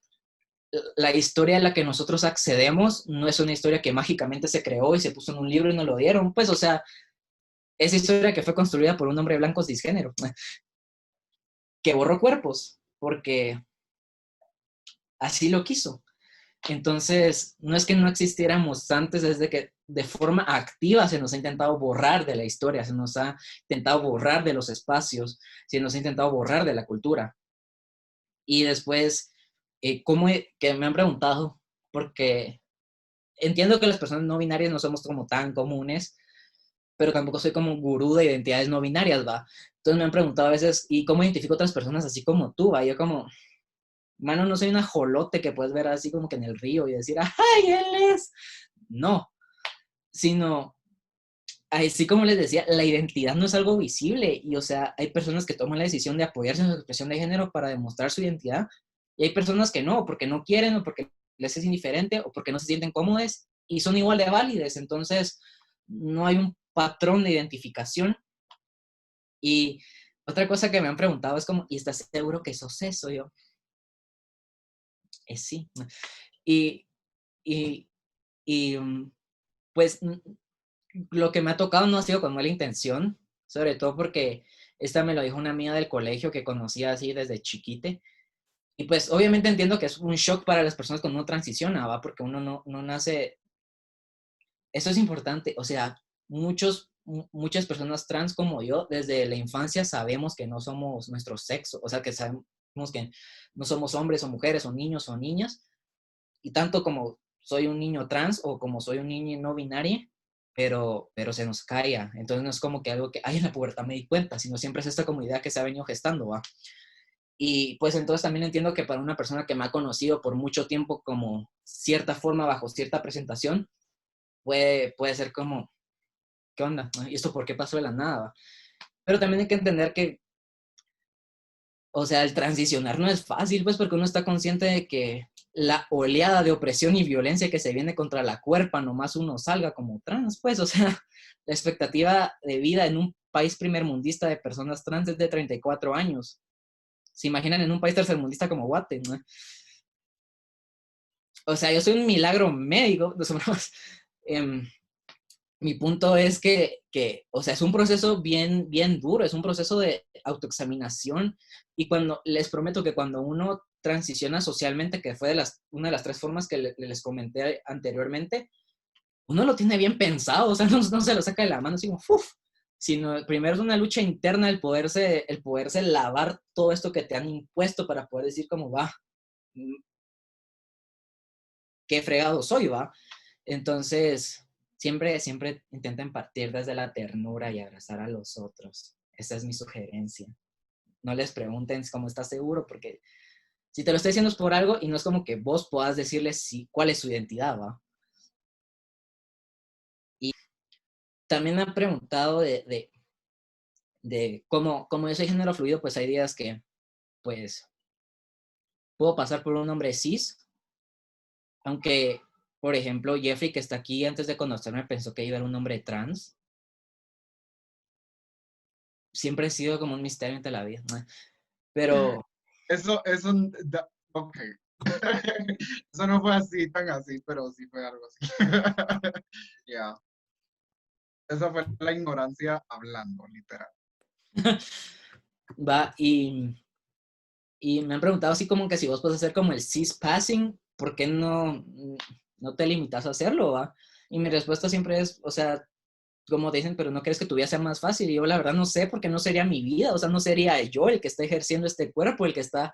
Speaker 1: la historia a la que nosotros accedemos no es una historia que mágicamente se creó y se puso en un libro y nos lo dieron, pues, o sea, esa historia que fue construida por un hombre blanco cisgénero, que borró cuerpos, porque así lo quiso. Entonces, no es que no existiéramos antes, es de que de forma activa se nos ha intentado borrar de la historia, se nos ha intentado borrar de los espacios, se nos ha intentado borrar de la cultura. Y después, que me han preguntado, porque entiendo que las personas no binarias no somos como tan comunes, pero tampoco soy como un gurú de identidades no binarias, ¿va? Entonces me han preguntado a veces, ¿y cómo identifico otras personas así como tú, va? Yo como, mano, no soy un ajolote que puedes ver así como que en el río y decir, ¡ay, él es! No, sino, así como les decía, la identidad no es algo visible y, o sea, hay personas que toman la decisión de apoyarse en su expresión de género para demostrar su identidad y hay personas que no, porque no quieren o porque les es indiferente o porque no se sienten cómodos y son igual de válides. Entonces, no hay un patrón de identificación. Y otra cosa que me han preguntado es como, ¿y estás seguro que sos eso? Yo, sí. Y, y, y pues lo que me ha tocado no ha sido con mala intención, sobre todo porque esta me lo dijo una amiga del colegio que conocía así desde chiquite. Y pues obviamente entiendo que es un shock para las personas cuando uno transiciona, ¿va? Porque uno no nace. Eso es importante, o sea, muchas personas trans como yo, desde la infancia sabemos que no somos nuestro sexo, o sea, que sabemos que no somos hombres o mujeres o niños o niñas, y tanto como soy un niño trans o como soy un niño no binario, pero se nos calla. Entonces no es como que algo que, ay, en la pubertad me di cuenta, sino siempre es esta comunidad que se ha venido gestando, ¿va? Y pues entonces también entiendo que para una persona que me ha conocido por mucho tiempo como cierta forma, bajo cierta presentación, puede ser como, ¿qué onda? ¿Y esto por qué pasó de la nada? ¿Va? Pero también hay que entender que, o sea, el transicionar no es fácil, pues porque uno está consciente de que la oleada de opresión y violencia que se viene contra la cuerpa, nomás uno salga como trans, pues, o sea, la expectativa de vida en un país primermundista de personas trans es de 34 años. ¿Se imaginan en un país tercermundista como Guate, no? O sea, yo soy un milagro médico, no somos, mi punto es o sea, es un proceso bien, bien duro, es un proceso de autoexaminación y les prometo que cuando uno transiciona socialmente, que fue una de las tres formas que les comenté anteriormente, uno lo tiene bien pensado, o sea, no se lo saca de la mano así como, ¡uf! Sino primero es una lucha interna el poderse lavar todo esto que te han impuesto para poder decir como, va, qué fregado soy, va. Entonces, siempre intenten partir desde la ternura y abrazar a los otros. Esa es mi sugerencia. No les pregunten cómo estás seguro, porque si te lo estoy diciendo es por algo y no es como que vos puedas decirles cuál es su identidad, ¿va? Y también me han preguntado de cómo yo soy género fluido, pues hay días que, pues, puedo pasar por un hombre cis, aunque, por ejemplo, Jeffrey, que está aquí antes de conocerme, pensó que iba a ser un hombre trans. Siempre he sido como un misterio entre la vida, ¿no? Pero
Speaker 5: ok. Eso no fue así, tan así, pero sí fue algo así. Ya. Esa fue la ignorancia hablando, literal.
Speaker 1: va, y me han preguntado así como que si vos puedes hacer como el cis-passing, ¿por qué no te limitas a hacerlo, va? Y mi respuesta siempre es, o sea, como te dicen, pero ¿no crees que tu vida sea más fácil? Y yo la verdad no sé, porque no sería mi vida, o sea, no sería yo el que está ejerciendo este cuerpo, el que está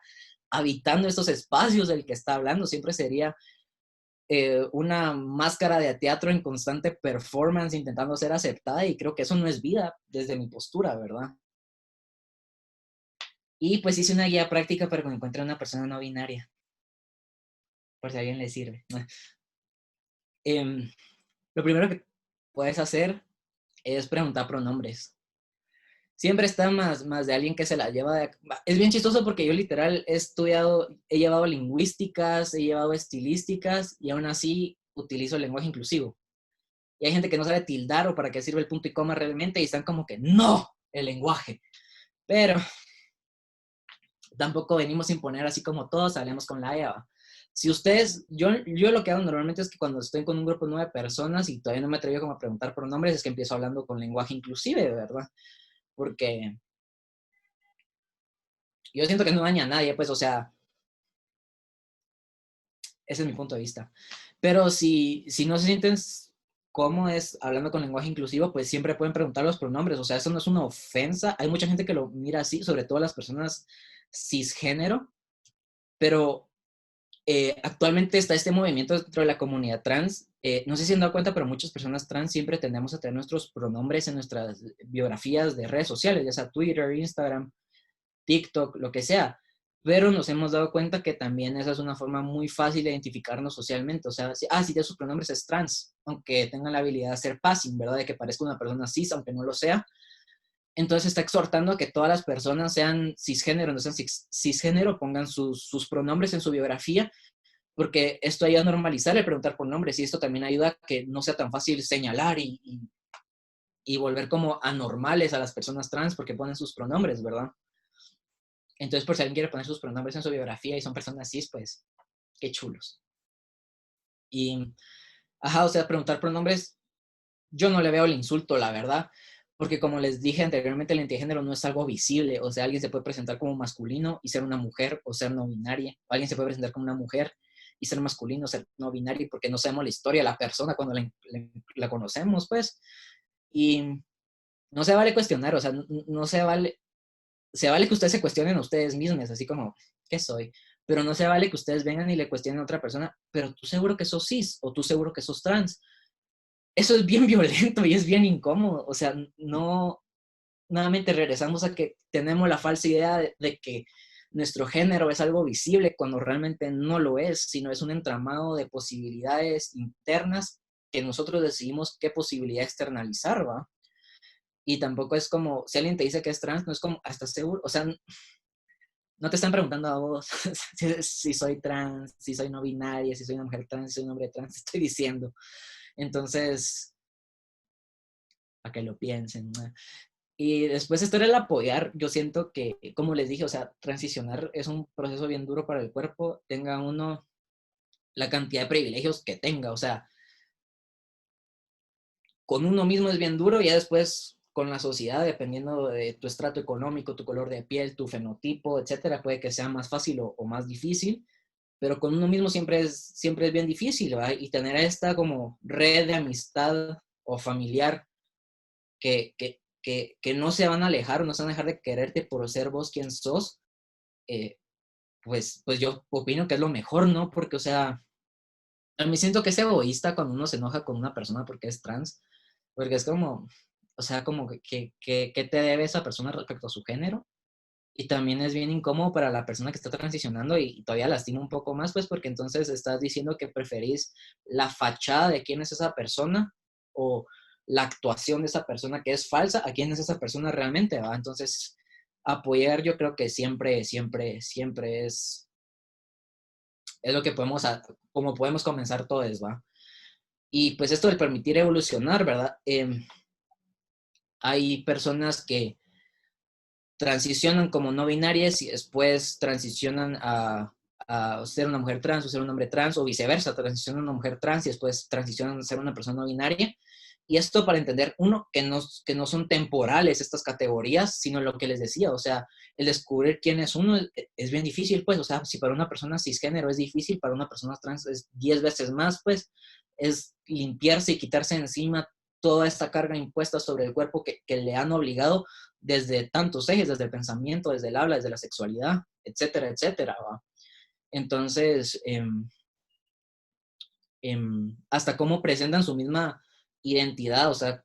Speaker 1: habitando estos espacios, el que está hablando, siempre sería una máscara de teatro en constante performance intentando ser aceptada y creo que eso no es vida desde mi postura, ¿verdad? Y pues hice una guía práctica para que me encuentre una persona no binaria, por si a alguien le sirve. Lo primero que puedes hacer es preguntar pronombres. Siempre está más de alguien que se la lleva de... Es bien chistoso porque yo literal he llevado lingüísticas, he llevado estilísticas y aún así utilizo el lenguaje inclusivo. Y hay gente que no sabe tildar o para qué sirve el punto y coma realmente y están como que no, el lenguaje. Pero tampoco venimos a imponer así como todos hablemos con la EVA. Si ustedes, yo lo que hago normalmente es que cuando estoy con un grupo de 9 personas y todavía no me atrevo como a preguntar pronombres, es que empiezo hablando con lenguaje inclusive, ¿verdad? Porque yo siento que no daña a nadie, pues, o sea, ese es mi punto de vista. Pero si no se sienten cómodos hablando con lenguaje inclusivo, pues siempre pueden preguntar los pronombres. O sea, eso no es una ofensa. Hay mucha gente que lo mira así, sobre todo las personas cisgénero, pero actualmente está este movimiento dentro de la comunidad trans. No sé si han dado cuenta, pero muchas personas trans siempre tendemos a tener nuestros pronombres en nuestras biografías de redes sociales, ya sea Twitter, Instagram, TikTok, lo que sea. Pero nos hemos dado cuenta que también esa es una forma muy fácil de identificarnos socialmente. O sea, si de sus pronombres es trans, aunque tengan la habilidad de ser passing, ¿verdad? De que parezca una persona cis, aunque no lo sea. Entonces está exhortando a que todas las personas sean cisgénero, no sean cisgénero, pongan sus pronombres en su biografía, porque esto ayuda a normalizar el preguntar por nombres y esto también ayuda a que no sea tan fácil señalar y volver como anormales a las personas trans porque ponen sus pronombres, ¿verdad? Entonces, por si alguien quiere poner sus pronombres en su biografía y son personas cis, pues, qué chulos. Y, o sea, preguntar pronombres, yo no le veo el insulto, la verdad, porque como les dije anteriormente, el antigénero no es algo visible. O sea, alguien se puede presentar como masculino y ser una mujer o ser no binaria. O alguien se puede presentar como una mujer y ser masculino, ser no binario, porque no sabemos la historia de la persona cuando la conocemos, pues. Y no se vale cuestionar, o sea, no se vale que ustedes se cuestionen a ustedes mismos, así como, ¿qué soy? Pero no se vale que ustedes vengan y le cuestionen a otra persona, pero tú seguro que sos cis, o tú seguro que sos trans. Eso es bien violento y es bien incómodo. O sea, no, nuevamente regresamos a que tenemos la falsa idea de que nuestro género es algo visible cuando realmente no lo es, sino es un entramado de posibilidades internas que nosotros decidimos qué posibilidad externalizar, ¿va? Y tampoco es como, si alguien te dice que es trans, no es como, ¿estás seguro? O sea, no te están preguntando a vos si soy trans, si soy no binaria, si soy una mujer trans, si soy un hombre trans, estoy diciendo. Entonces, para que lo piensen, ¿no? Y después esto era el apoyar. Yo siento que, como les dije, o sea, transicionar es un proceso bien duro para el cuerpo, tenga uno la cantidad de privilegios que tenga, o sea, con uno mismo es bien duro y ya después con la sociedad, dependiendo de tu estrato económico, tu color de piel, tu fenotipo, etcétera, puede que sea más fácil o más difícil, pero con uno mismo siempre es bien difícil, ¿va? Y tener esta como red de amistad o familiar que no se van a alejar o no se van a dejar de quererte por ser vos quien sos, pues yo opino que es lo mejor, ¿no? Porque, o sea, a mí siento que es egoísta cuando uno se enoja con una persona porque es trans, porque es como, o sea, como que te debe esa persona respecto a su género. Y también es bien incómodo para la persona que está transicionando y todavía lastima un poco más, pues porque entonces estás diciendo que preferís la fachada de quién es esa persona o la actuación de esa persona que es falsa a quién es esa persona realmente, ¿va? Entonces, apoyar yo creo que siempre es lo que como podemos comenzar todos, ¿va? Y pues esto del permitir evolucionar, ¿verdad? Hay personas que transicionan como no binarias y después transicionan a ser una mujer trans o ser un hombre trans o viceversa, transicionan a una mujer trans y después transicionan a ser una persona no binaria. Y esto para entender, uno, que no son temporales estas categorías, sino lo que les decía, o sea, el descubrir quién es uno es bien difícil, pues, o sea, si para una persona cisgénero es difícil, para una persona trans es 10 veces más, pues, es limpiarse y quitarse encima toda esta carga impuesta sobre el cuerpo que le han obligado desde tantos ejes, desde el pensamiento, desde el habla, desde la sexualidad, etcétera, etcétera, ¿va? Entonces, hasta cómo presentan su misma identidad, o sea,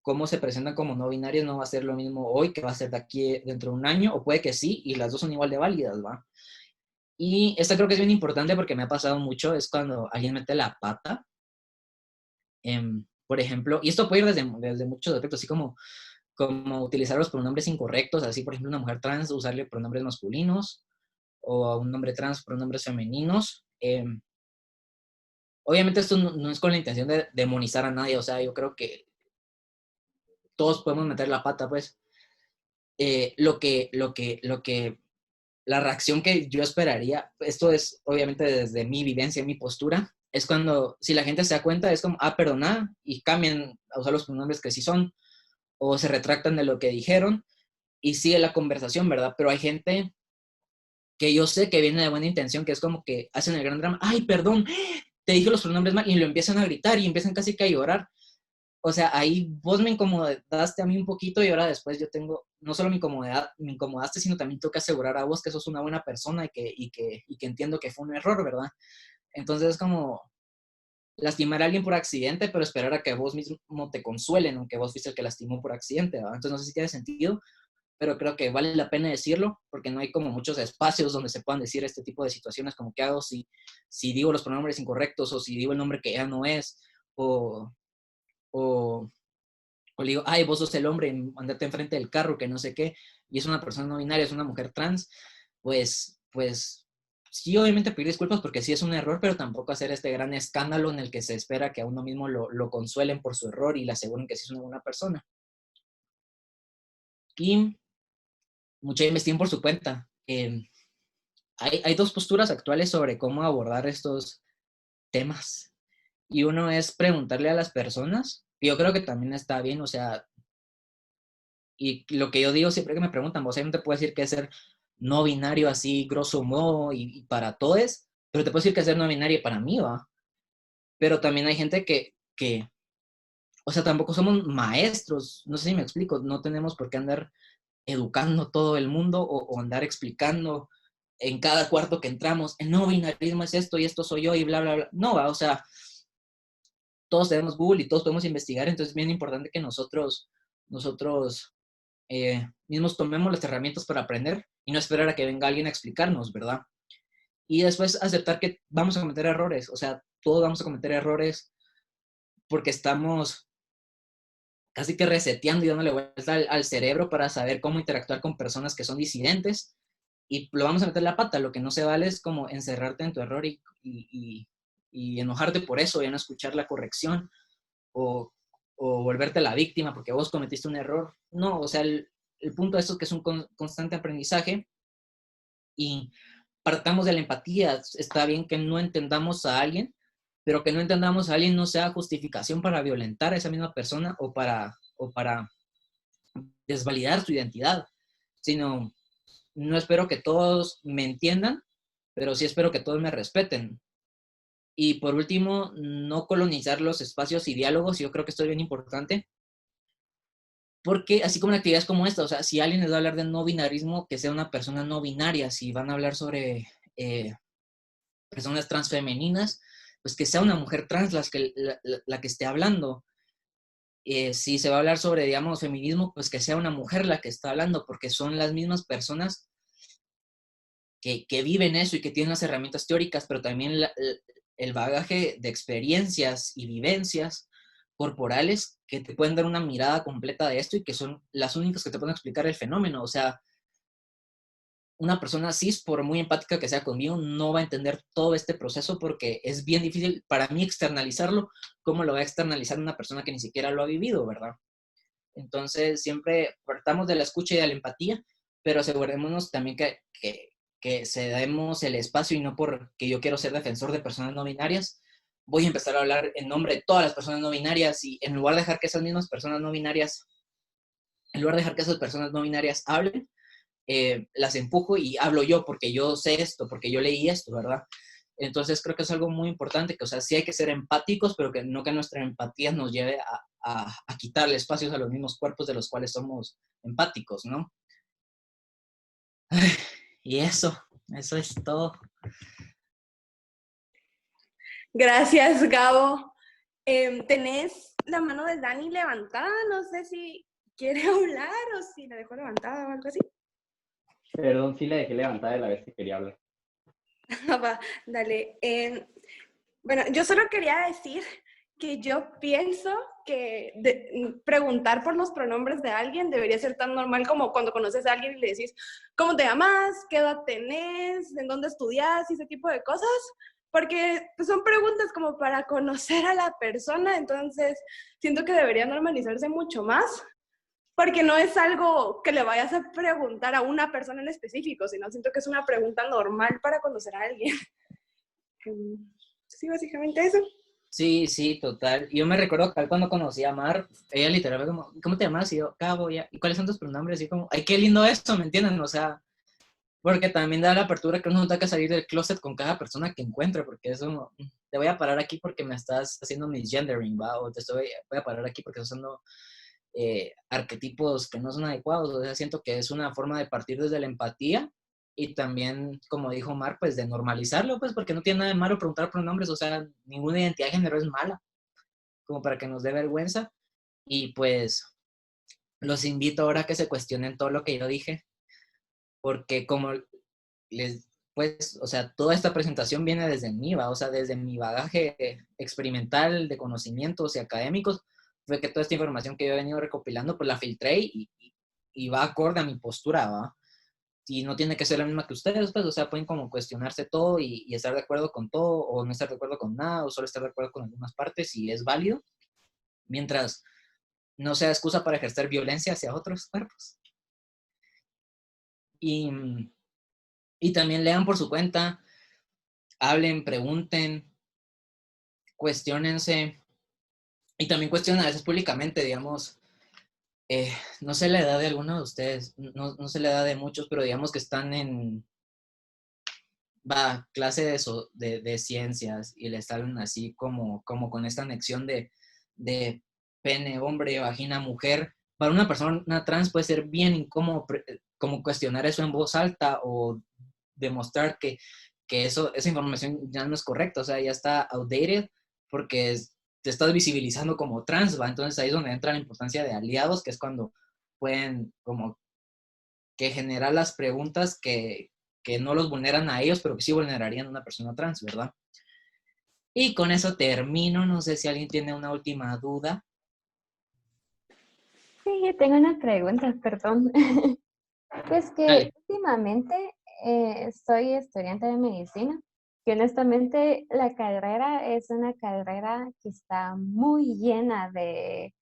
Speaker 1: cómo se presentan como no binarios no va a ser lo mismo hoy que va a ser de aquí dentro de un año, o puede que sí, y las dos son igual de válidas, ¿va? Y esta creo que es bien importante porque me ha pasado mucho, es cuando alguien mete la pata, por ejemplo, y esto puede ir desde muchos aspectos, así como utilizar los pronombres incorrectos, así por ejemplo una mujer trans usarle pronombres masculinos, o a un hombre trans pronombres femeninos, obviamente esto no es con la intención de demonizar a nadie, o sea, yo creo que todos podemos meter la pata, pues. La reacción que yo esperaría, esto es obviamente desde mi vivencia, mi postura, es cuando, si la gente se da cuenta, es como, perdona, y cambian a usar los pronombres que sí son, o se retractan de lo que dijeron, y sigue la conversación, ¿verdad? Pero hay gente que yo sé que viene de buena intención, que es como que hacen el gran drama, ay, perdón, te dije los pronombres mal, y lo empiezan a gritar, y empiezan casi que a llorar. O sea, ahí vos me incomodaste a mí un poquito y ahora después yo tengo, no solo me incomodaste, sino también tengo que asegurar a vos que sos una buena persona y que entiendo que fue un error, ¿verdad? Entonces es como lastimar a alguien por accidente, pero esperar a que vos mismo te consuelen, aunque vos fuiste el que lastimó por accidente, ¿verdad? Entonces no sé si tiene sentido, pero creo que vale la pena decirlo, porque no hay como muchos espacios donde se puedan decir este tipo de situaciones, como qué hago si digo los pronombres incorrectos, o si digo el nombre que ya no es, o, o le digo, ay, vos sos el hombre, andate enfrente del carro, que no sé qué, y es una persona no binaria, es una mujer trans, pues sí, obviamente pedir disculpas porque sí es un error, pero tampoco hacer este gran escándalo en el que se espera que a uno mismo lo consuelen por su error y le aseguren que sí es una buena persona. Y mucha investigación por su cuenta. Hay dos posturas actuales sobre cómo abordar estos temas. Y uno es preguntarle a las personas, y yo creo que también está bien, o sea, y lo que yo digo siempre que me preguntan, vos no te puedo decir que es ser no binario así, grosso modo, y para todos, pero te puedo decir que es ser no binario para mí, ¿va? Pero también hay gente o sea, tampoco somos maestros, no sé si me explico, no tenemos por qué andar educando todo el mundo o andar explicando en cada cuarto que entramos, el no binarismo es esto y esto soy yo y bla, bla, bla. No, ¿va? O sea, todos tenemos Google y todos podemos investigar, entonces es bien importante que nosotros mismos tomemos las herramientas para aprender y no esperar a que venga alguien a explicarnos, ¿verdad? Y después aceptar que vamos a cometer errores, o sea, todos vamos a cometer errores porque estamos casi que reseteando y dándole vuelta al cerebro para saber cómo interactuar con personas que son disidentes y lo vamos a meter la pata. Lo que no se vale es como encerrarte en tu error y enojarte por eso, y no escuchar la corrección o, o volverte la víctima porque vos cometiste un error. No, o sea, el punto de esto es que es un constante aprendizaje y partamos de la empatía. Está bien que no entendamos a alguien, pero que no entendamos a alguien no sea justificación para violentar a esa misma persona o para desvalidar su identidad, sino no espero que todos me entiendan, pero sí espero que todos me respeten. Y por último, no colonizar los espacios y diálogos. Yo creo que esto es bien importante, porque así como en actividades como esta, o sea, si alguien les va a hablar de no binarismo, que sea una persona no binaria. Si van a hablar sobre personas transfemeninas, pues que sea una mujer trans la que esté hablando. Si se va a hablar sobre, digamos, feminismo, pues que sea una mujer la que está hablando, porque son las mismas personas que viven eso y que tienen las herramientas teóricas, pero también el bagaje de experiencias y vivencias corporales que te pueden dar una mirada completa de esto y que son las únicas que te pueden explicar el fenómeno. O sea, una persona cis, por muy empática que sea conmigo, no va a entender todo este proceso porque es bien difícil para mí externalizarlo, como lo va a externalizar una persona que ni siquiera lo ha vivido, ¿verdad? Entonces, siempre partamos de la escucha y de la empatía, pero asegurémonos también que se demos el espacio y no porque yo quiero ser defensor de personas no binarias, voy a empezar a hablar en nombre de todas las personas no binarias y en lugar de dejar que esas mismas personas no binarias, en lugar de dejar que esas personas no binarias hablen, las empujo y hablo yo porque yo sé esto, porque yo leí esto, ¿verdad? Entonces creo que es algo muy importante, que o sea, sí hay que ser empáticos, pero que no que nuestra empatía nos lleve a quitarle espacios a los mismos cuerpos de los cuales somos empáticos, ¿no? Y eso es todo.
Speaker 3: Gracias, Gabo. ¿Tenés la mano de Dani levantada? No sé si quiere hablar o si la dejó levantada o algo así.
Speaker 4: Perdón, sí la dejé levantada de la vez que quería hablar.
Speaker 3: Va, dale. Bueno, yo solo quería decir que yo pienso que preguntar por los pronombres de alguien debería ser tan normal como cuando conoces a alguien y le decís, ¿cómo te llamas? ¿Qué edad tenés? ¿En dónde estudias? Y ese tipo de cosas. porque pues, son preguntas como para conocer a la persona, entonces siento que debería normalizarse mucho más, porque no es algo que le vayas a preguntar a una persona en específico, sino siento que es una pregunta normal para conocer a alguien. Sí, básicamente eso.
Speaker 1: Sí, sí, total. Yo me recuerdo que cuando conocí a Mar, ella literal fue como, ¿cómo te llamas? Y yo, Cabo, ya. ¿Y cuáles son tus pronombres? Y como, ay, qué lindo esto, ¿me entienden? O sea, porque también da la apertura que uno no tenga que salir del closet con cada persona que encuentre, porque eso, te voy a parar aquí porque me estás haciendo misgendering, ¿va? O voy a parar aquí porque estás usando arquetipos que no son adecuados. O sea, siento que es una forma de partir desde la empatía y también, como dijo Mar, pues de normalizarlo, pues porque no tiene nada de malo preguntar pronombres, o sea, ninguna identidad de género es mala, como para que nos dé vergüenza. Y pues los invito ahora a que se cuestionen todo lo que yo dije, porque como pues, o sea, toda esta presentación viene desde mí, ¿va? O sea, desde mi bagaje experimental de conocimientos y académicos, fue que toda esta información que yo he venido recopilando, pues la filtré y va acorde a mi postura, ¿va? Y no tiene que ser la misma que ustedes, pues, o sea, pueden como cuestionarse todo y estar de acuerdo con todo, o no estar de acuerdo con nada, o solo estar de acuerdo con algunas partes, y es válido, mientras no sea excusa para ejercer violencia hacia otros cuerpos. Y, y también lean por su cuenta, hablen, pregunten, cuestionense, y también cuestionen a veces públicamente, digamos, no sé la edad de alguno de ustedes, no sé la edad de muchos, pero digamos que están en clase de ciencias y les salen así como con esta anexión de pene, hombre, vagina, mujer. Para una persona trans puede ser bien incómodo como cuestionar eso en voz alta o demostrar que esa información ya no es correcta, o sea, ya está outdated porque te estás visibilizando como trans, ¿va? Entonces ahí es donde entra la importancia de aliados, que es cuando pueden como que generar las preguntas que no los vulneran a ellos, pero que sí vulnerarían a una persona trans, ¿verdad? Y con eso termino, no sé si alguien tiene una última duda.
Speaker 6: Sí, yo tengo una pregunta, perdón. Pues que
Speaker 1: Dale.
Speaker 6: últimamente soy estudiante de medicina y honestamente la carrera es una carrera que está muy llena de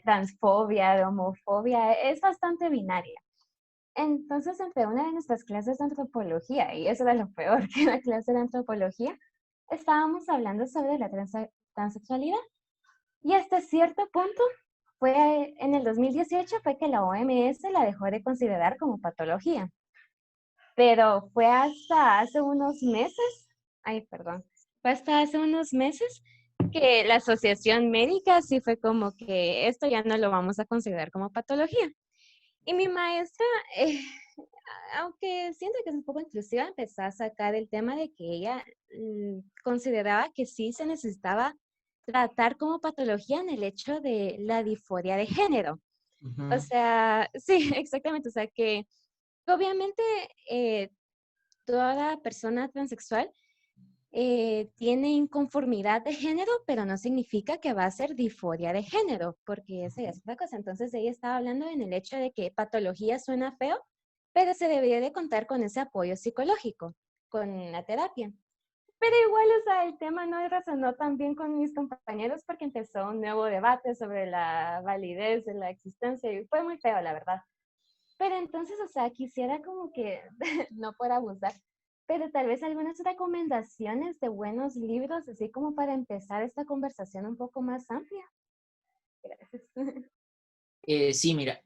Speaker 6: transfobia, de homofobia, es bastante binaria. Entonces, entre una de nuestras clases de antropología, y eso era lo peor que la clase de antropología, estábamos hablando sobre la transexualidad y hasta cierto punto fue en el 2018 fue que la OMS la dejó de considerar como patología. Pero fue hasta hace unos meses, ay, perdón, fue hasta hace unos meses que la asociación médica sí fue como que esto ya no lo vamos a considerar como patología. Y mi maestra, aunque siento que es un poco inclusiva, empezó a sacar el tema de que ella consideraba que sí se necesitaba tratar como patología en el hecho de la disforia de género. O sea, sí, exactamente, o sea que obviamente toda persona transexual tiene inconformidad de género, pero no significa que va a ser disforia de género, porque esa ya es otra cosa. Entonces ella estaba hablando en el hecho de que patología suena feo, pero se debería de contar con ese apoyo psicológico, con la terapia. Pero igual, o sea, el tema no resonó tan bien con mis compañeros porque empezó un nuevo debate sobre la validez de la existencia y fue muy feo, la verdad. Pero entonces, o sea, quisiera como que, no por abusar, pero tal vez algunas recomendaciones de buenos libros, así como para empezar esta conversación un poco más amplia. Gracias.
Speaker 1: Sí, mira,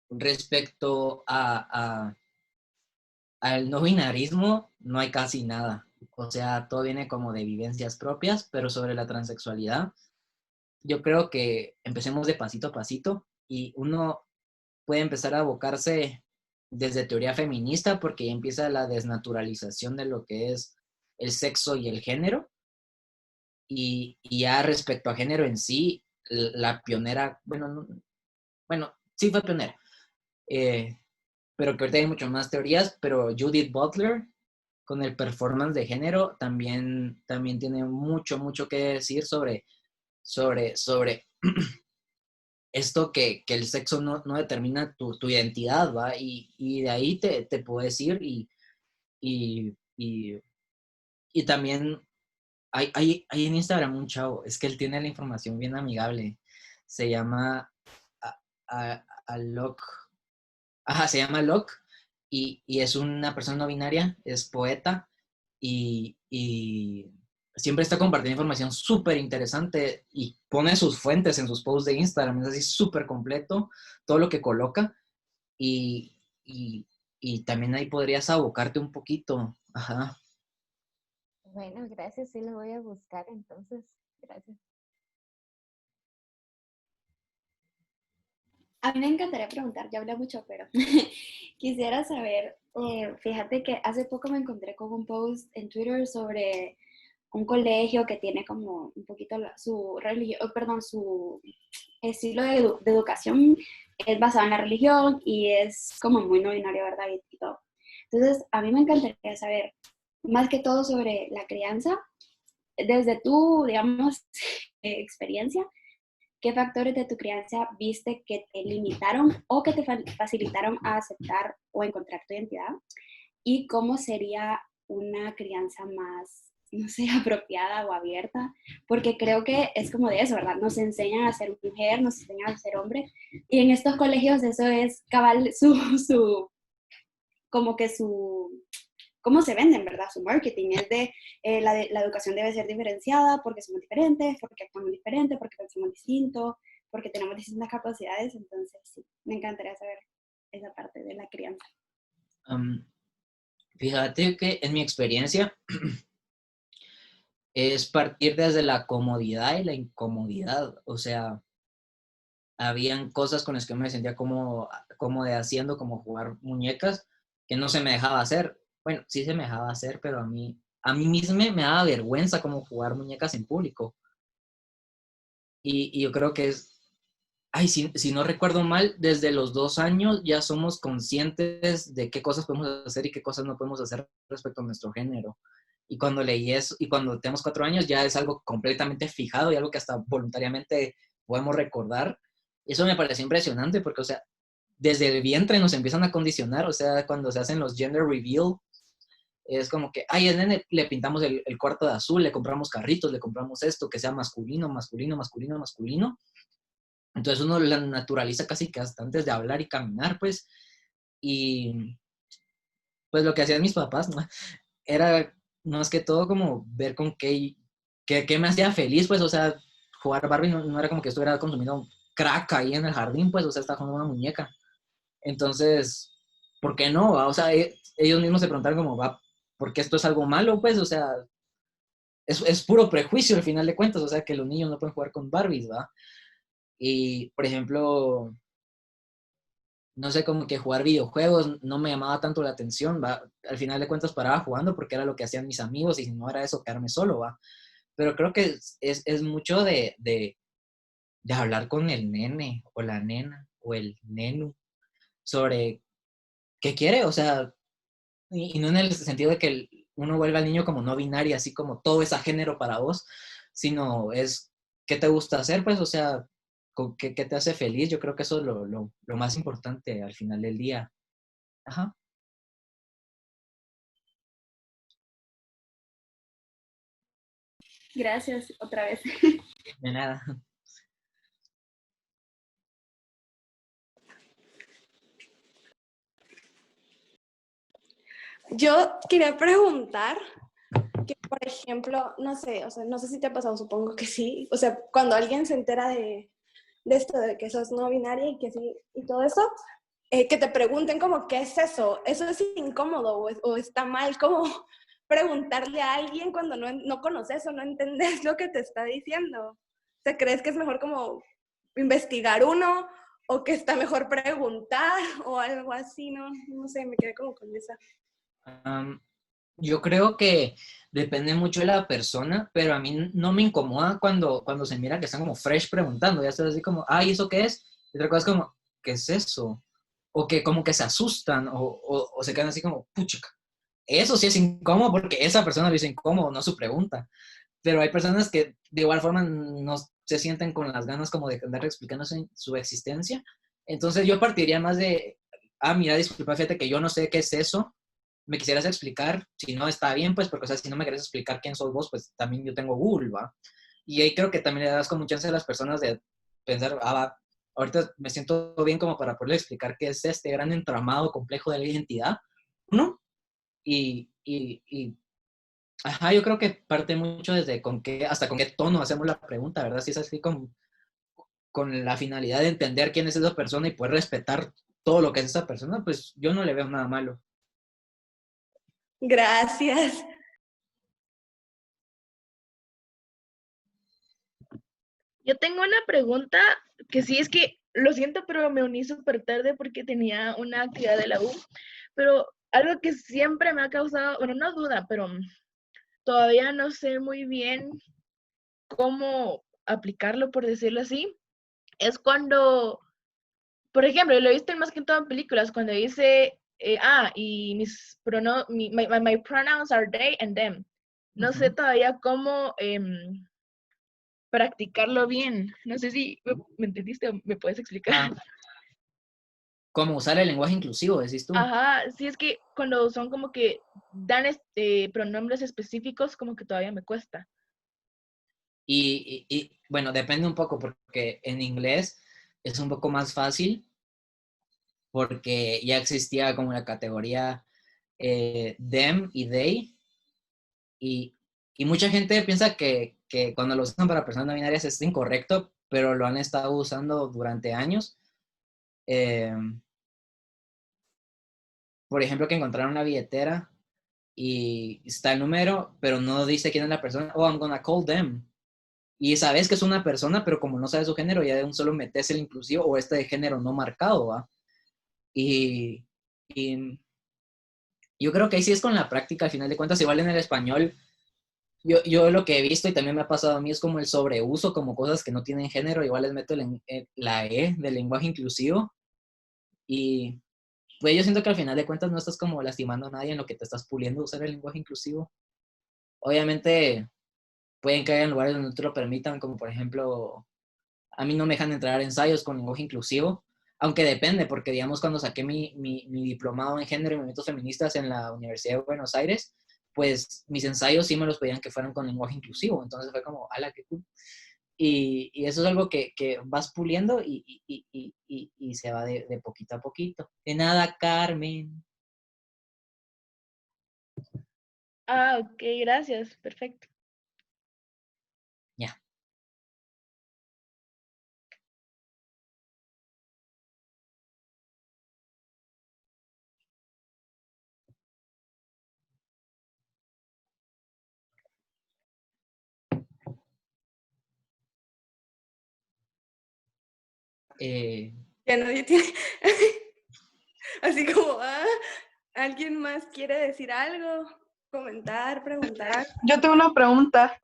Speaker 1: respecto al no binarismo, no hay casi nada. O sea, todo viene como de vivencias propias, pero sobre la transexualidad, yo creo que empecemos de pasito a pasito y uno puede empezar a abocarse desde teoría feminista porque ya empieza la desnaturalización de lo que es el sexo y el género. Y ya respecto a género en sí, la pionera, bueno, sí fue pionera, pero que ahorita hay mucho más teorías, pero Judith Butler con el performance de género también tiene mucho que decir sobre esto que el sexo no determina tu identidad, ¿va? Y de ahí te puedes ir y Y también hay en Instagram un chavo, es que él tiene la información bien amigable. Se llama Alok. Ajá, se llama Locke y es una persona no binaria, es poeta y siempre está compartiendo información súper interesante y pone sus fuentes en sus posts de Instagram, es así súper completo todo lo que coloca y, y, y también ahí podrías abocarte un poquito. Ajá.
Speaker 6: Bueno, gracias, sí lo voy a buscar entonces. Gracias.
Speaker 2: A mí me encantaría preguntar, ya hablé mucho, pero quisiera saber, fíjate que hace poco me encontré con un post en Twitter sobre un colegio que tiene como un poquito su religión, perdón, su estilo de educación es basado en la religión y es como muy no binario, ¿verdad? Y todo. Entonces, a mí me encantaría saber más que todo sobre la crianza, desde tu, digamos, experiencia, ¿qué factores de tu crianza viste que te limitaron o que te facilitaron a aceptar o encontrar tu identidad? ¿Y cómo sería una crianza más, no sé, apropiada o abierta? Porque creo que es como de eso, ¿verdad? Nos enseñan a ser mujer, nos enseñan a ser hombre, y en estos colegios eso es cabal como que cómo se venden, ¿verdad? Su marketing es la educación debe ser diferenciada porque somos diferentes, porque actuamos diferente, porque pensamos distinto, porque tenemos distintas capacidades. Entonces, sí, me encantaría saber esa parte de la crianza.
Speaker 1: Fíjate que en mi experiencia es partir desde la comodidad y la incomodidad. O sea, habían cosas con las que me sentía como de haciendo, como jugar muñecas, que no se me dejaba hacer. Bueno, sí se me dejaba hacer, pero a mí mismo me daba vergüenza como jugar muñecas en público. Y yo creo que si no recuerdo mal, desde los 2 años ya somos conscientes de qué cosas podemos hacer y qué cosas no podemos hacer respecto a nuestro género. Y cuando leí eso, y cuando tenemos 4 años, ya es algo completamente fijado y algo que hasta voluntariamente podemos recordar. Eso me pareció impresionante porque, o sea, desde el vientre nos empiezan a condicionar, o sea, cuando se hacen los gender reveal, es como que, ay, al nene le pintamos el cuarto de azul, le compramos carritos, le compramos esto, que sea masculino, masculino, masculino, masculino. Entonces uno la naturaliza casi que hasta antes de hablar y caminar, pues. Y pues lo que hacían mis papás, ¿no? Era más que todo como ver con qué me hacía feliz, pues, o sea, jugar Barbie no era como que estuviera consumiendo crack ahí en el jardín, pues, o sea, estaba jugando una muñeca. Entonces, ¿por qué no? ¿Va? O sea, ellos mismos se preguntaron como, va, ¿por qué esto es algo malo? Pues, o sea, es puro prejuicio al final de cuentas, o sea, que los niños no pueden jugar con Barbies, ¿va? Y, por ejemplo, no sé, como que jugar videojuegos no me llamaba tanto la atención, ¿va? Al final de cuentas paraba jugando porque era lo que hacían mis amigos y si no era eso, quedarme solo, ¿va? Pero creo que es mucho de hablar con el nene o la nena o el nenu sobre qué quiere, o sea, y no en el sentido de que uno vuelva al niño como no binario, así como todo es a género para vos, sino es qué te gusta hacer, pues, o sea, qué te hace feliz. Yo creo que eso es lo más importante al final del día. Ajá.
Speaker 2: Gracias otra vez.
Speaker 1: De nada.
Speaker 3: Yo quería preguntar que, por ejemplo, no sé, o sea, no sé si te ha pasado, supongo que sí, o sea, cuando alguien se entera de esto, de que sos no binaria y que sí, y todo eso, que te pregunten como, ¿qué es eso? ¿Eso es incómodo o está mal? Como preguntarle a alguien cuando no conoces o no entendés lo que te está diciendo. O sea, ¿crees que es mejor como investigar uno o que está mejor preguntar o algo así? No sé, me quedé como con esa.
Speaker 1: Yo creo que depende mucho de la persona, pero a mí no me incomoda cuando se mira que están como fresh preguntando, ya estás así como, ay, ¿eso qué es? Y otra cosa es como, ¿qué es eso? O que como que se asustan o se quedan así como, puchica. Eso sí es incómodo porque esa persona lo hizo incómodo, no su pregunta. Pero hay personas que de igual forma no se sienten con las ganas como de andar explicando su existencia. Entonces yo partiría más de, mira, disculpa, fíjate que yo no sé qué es eso, me quisieras explicar, si no está bien, pues, porque, o sea, si no me quieres explicar quién sos vos, pues también yo tengo Google, ¿va? Y ahí creo que también le das como chance a las personas de pensar, va, ahorita me siento bien como para poderle explicar qué es este gran entramado complejo de la identidad, ¿no? Y ajá, yo creo que parte mucho desde hasta con qué tono hacemos la pregunta, ¿verdad? Si es así con la finalidad de entender quién es esa persona y poder respetar todo lo que es esa persona, pues yo no le veo nada malo.
Speaker 3: Gracias.
Speaker 7: Yo tengo una pregunta que sí es que, lo siento, pero me uní súper tarde porque tenía una actividad de la U, pero algo que siempre me ha causado, bueno, no duda, pero todavía no sé muy bien cómo aplicarlo, por decirlo así, es cuando, por ejemplo, lo he visto más que en todas películas, cuando dice, y my pronouns are they and them. No sé todavía cómo practicarlo bien. No sé si me entendiste o me puedes explicar.
Speaker 1: ¿Cómo usar el lenguaje inclusivo, decís tú?
Speaker 7: Ajá, sí, es que cuando son como que dan pronombres específicos, como que todavía me cuesta.
Speaker 1: Y bueno, depende un poco, porque en inglés es un poco más fácil, porque ya existía como la categoría them y they, y mucha gente piensa que cuando lo usan para personas no binarias es incorrecto, pero lo han estado usando durante años. Por ejemplo, que encontraron una billetera y está el número, pero no dice quién es la persona. Oh, I'm gonna call them. Y sabes que es una persona, pero como no sabes su género, ya de un solo metes el inclusivo o este de género no marcado, ¿va? Y yo creo que ahí sí es con la práctica, al final de cuentas, igual en el español, yo lo que he visto y también me ha pasado a mí es como el sobreuso, como cosas que no tienen género, igual les meto la E del lenguaje inclusivo. Y pues yo siento que al final de cuentas no estás como lastimando a nadie en lo que te estás puliendo usar el lenguaje inclusivo. Obviamente pueden que haya lugares donde no te lo permitan, como por ejemplo, a mí no me dejan entrar a ensayos con lenguaje inclusivo, aunque depende, porque digamos cuando saqué mi diplomado en género y movimientos feministas en la Universidad de Buenos Aires, pues mis ensayos sí me los pedían que fueran con lenguaje inclusivo, entonces fue como, ala, qué cool. Y eso es algo que vas puliendo y se va de poquito a poquito. De nada, Carmen.
Speaker 7: Ok, gracias, perfecto.
Speaker 1: Ya.
Speaker 3: Ya nadie tiene. Así como, ¿alguien más quiere decir algo? Comentar, preguntar.
Speaker 8: Yo tengo una pregunta.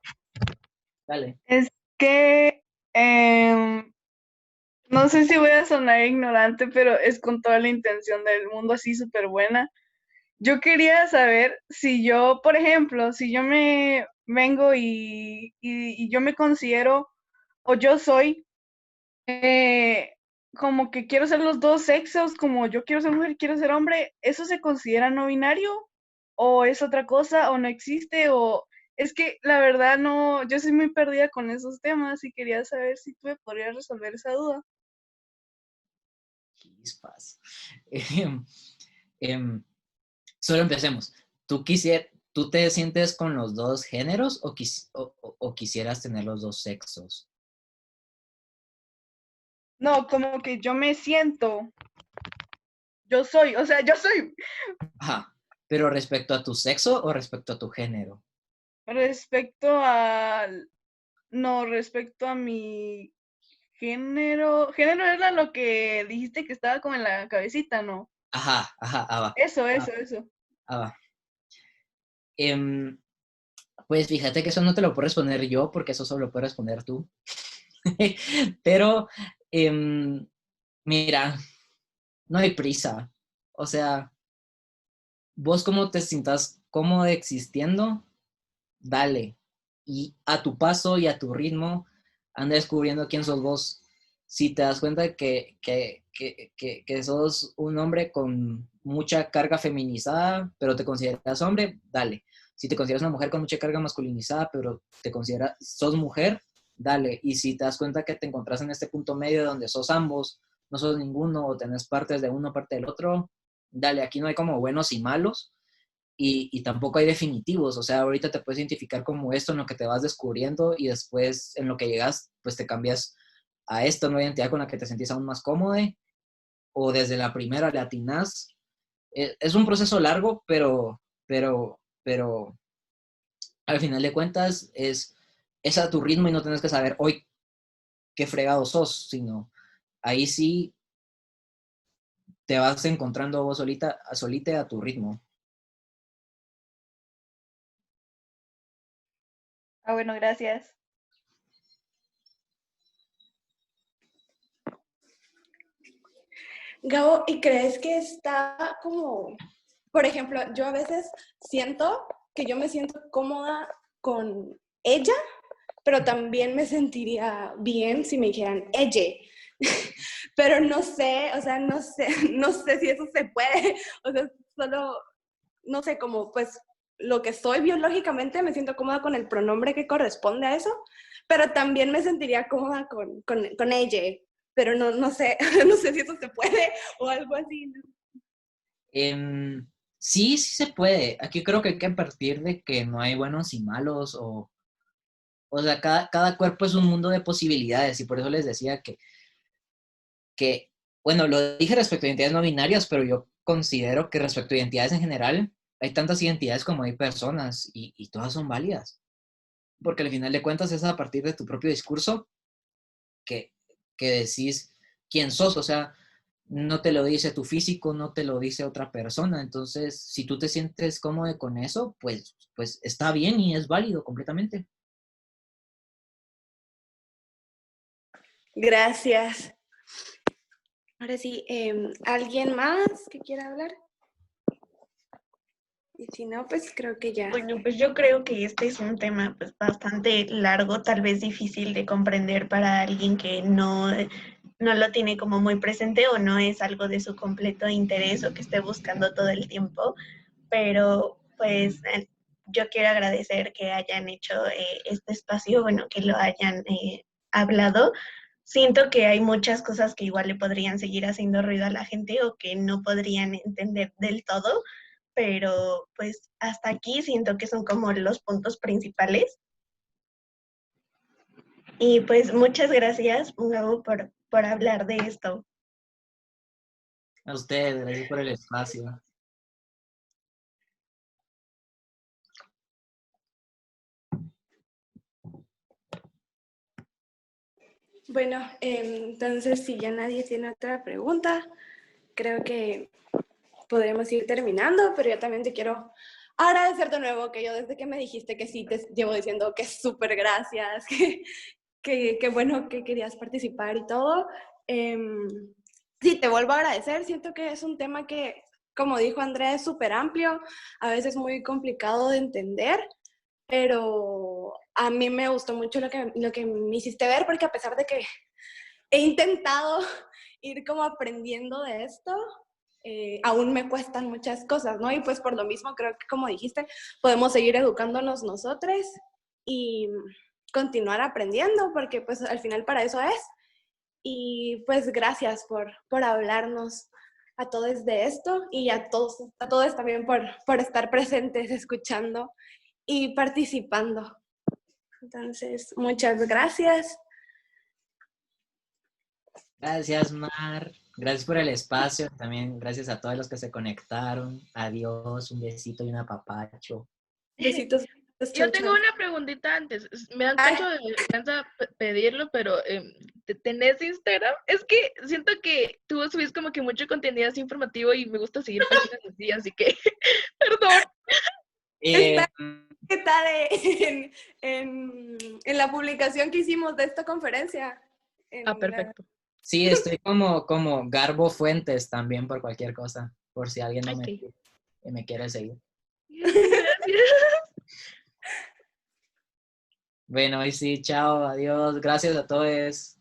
Speaker 1: Dale.
Speaker 8: Es que no sé si voy a sonar ignorante, pero es con toda la intención del mundo, así súper buena. Yo quería saber si yo, por ejemplo, si yo me vengo y yo me considero, o yo soy, como que quiero ser los dos sexos, como yo quiero ser mujer y quiero ser hombre, ¿eso se considera no binario? ¿O es otra cosa? ¿O no existe? ¿O es que la verdad no, yo soy muy perdida con esos temas y quería saber si tú me podrías resolver esa duda?
Speaker 1: Chispas. Solo empecemos. ¿Tú te sientes con los dos géneros o quisieras tener los dos sexos?
Speaker 8: No, como que yo me siento, yo soy, o sea, yo soy
Speaker 1: Ajá. ¿Pero respecto a tu sexo o respecto a tu género?
Speaker 8: respecto no, respecto a mi género era lo que dijiste que estaba como en la cabecita, ¿no?
Speaker 1: Ajá, va.
Speaker 8: Eso,
Speaker 1: Ah,
Speaker 8: eso, eso.
Speaker 1: va. Pues fíjate que eso no te lo puedo responder yo, porque eso solo lo puedes responder tú. Pero, mira, no hay prisa. O sea, vos cómo te sientas cómodo existiendo, dale. Y a tu paso y a tu ritmo, anda descubriendo quién sos vos. Si te das cuenta que sos un hombre con mucha carga feminizada, pero te consideras hombre, dale. Si te consideras una mujer con mucha carga masculinizada, pero te consideras, sos mujer, dale. Y si te das cuenta que te encontrás en este punto medio donde sos ambos, no sos ninguno, o tenés partes de uno, parte del otro, dale. Aquí no hay como buenos y malos, y tampoco hay definitivos. O sea, ahorita te puedes identificar como esto en lo que te vas descubriendo, y después en lo que llegas, pues te cambias a esta nueva identidad con la que te sentís aún más cómodo, o desde la primera le atinás. Es un proceso largo, pero al final de cuentas es a tu ritmo, y no tienes que saber hoy qué fregado sos, sino ahí sí te vas encontrando vos solita a tu ritmo.
Speaker 8: Ah, bueno, gracias.
Speaker 3: Gabo, ¿y crees que está como, por ejemplo, yo a veces siento que yo me siento cómoda con ella, pero también me sentiría bien si me dijeran ella? Pero no sé, o sea, no sé si eso se puede, o sea, solo, no sé, como pues lo que soy biológicamente, me siento cómoda con el pronombre que corresponde a eso, pero también me sentiría cómoda con ella, pero no sé, no sé si eso se puede o algo así.
Speaker 1: Sí, sí se puede. Aquí creo que hay que partir de que no hay buenos y malos, o sea, cada cuerpo es un mundo de posibilidades, y por eso les decía que, bueno, lo dije respecto a identidades no binarias, pero yo considero que respecto a identidades en general, hay tantas identidades como hay personas, y todas son válidas, porque al final de cuentas es a partir de tu propio discurso que, que decís quién sos. O sea, no te lo dice tu físico, no te lo dice otra persona. Entonces, si tú te sientes cómodo con eso, pues está bien y es válido completamente.
Speaker 3: Gracias. Ahora sí, ¿alguien más que quiera hablar? Y si no, pues creo que ya.
Speaker 7: Bueno, pues yo creo que este es un tema pues bastante largo, tal vez difícil de comprender para alguien que no lo tiene como muy presente o no es algo de su completo interés o que esté buscando todo el tiempo, pero pues yo quiero agradecer que hayan hecho este espacio, bueno, que lo hayan hablado. Siento que hay muchas cosas que igual le podrían seguir haciendo ruido a la gente o que no podrían entender del todo, pero pues hasta aquí siento que son como los puntos principales. Y pues muchas gracias, Gabo, por hablar de esto.
Speaker 1: A ustedes, gracias por el espacio.
Speaker 3: Bueno, entonces si ya nadie tiene otra pregunta, creo que podremos ir terminando, pero yo también te quiero agradecer de nuevo, que yo desde que me dijiste que sí, te llevo diciendo que súper gracias, que bueno que querías participar y todo. Sí, te vuelvo a agradecer, siento que es un tema que, como dijo Andrea, es súper amplio, a veces muy complicado de entender, pero a mí me gustó mucho lo que me hiciste ver, porque a pesar de que he intentado ir como aprendiendo de esto, aún me cuestan muchas cosas, ¿no? Y pues por lo mismo creo que, como dijiste, podemos seguir educándonos nosotros y continuar aprendiendo, porque pues al final para eso es. Y pues gracias por hablarnos a todos de esto, y a todos también por estar presentes, escuchando y participando. Entonces, muchas gracias.
Speaker 1: Gracias, Mar. Gracias por el espacio. También gracias a todos los que se conectaron. Adiós, un besito y un apapacho.
Speaker 3: Besitos.
Speaker 7: Yo tengo una preguntita antes. Me dan cacho de vergüenza pedirlo, pero ¿tenés Instagram? Es que siento que tú subís como que mucho contenido así informativo y me gusta seguir páginas así que, perdón.
Speaker 3: ¿Qué tal en la publicación que hicimos de esta conferencia?
Speaker 7: Perfecto.
Speaker 1: Sí, estoy como Garbo Fuentes también por cualquier cosa, por si alguien no me quiere seguir.
Speaker 7: Gracias.
Speaker 1: Bueno, y sí, chao, adiós, gracias a todos.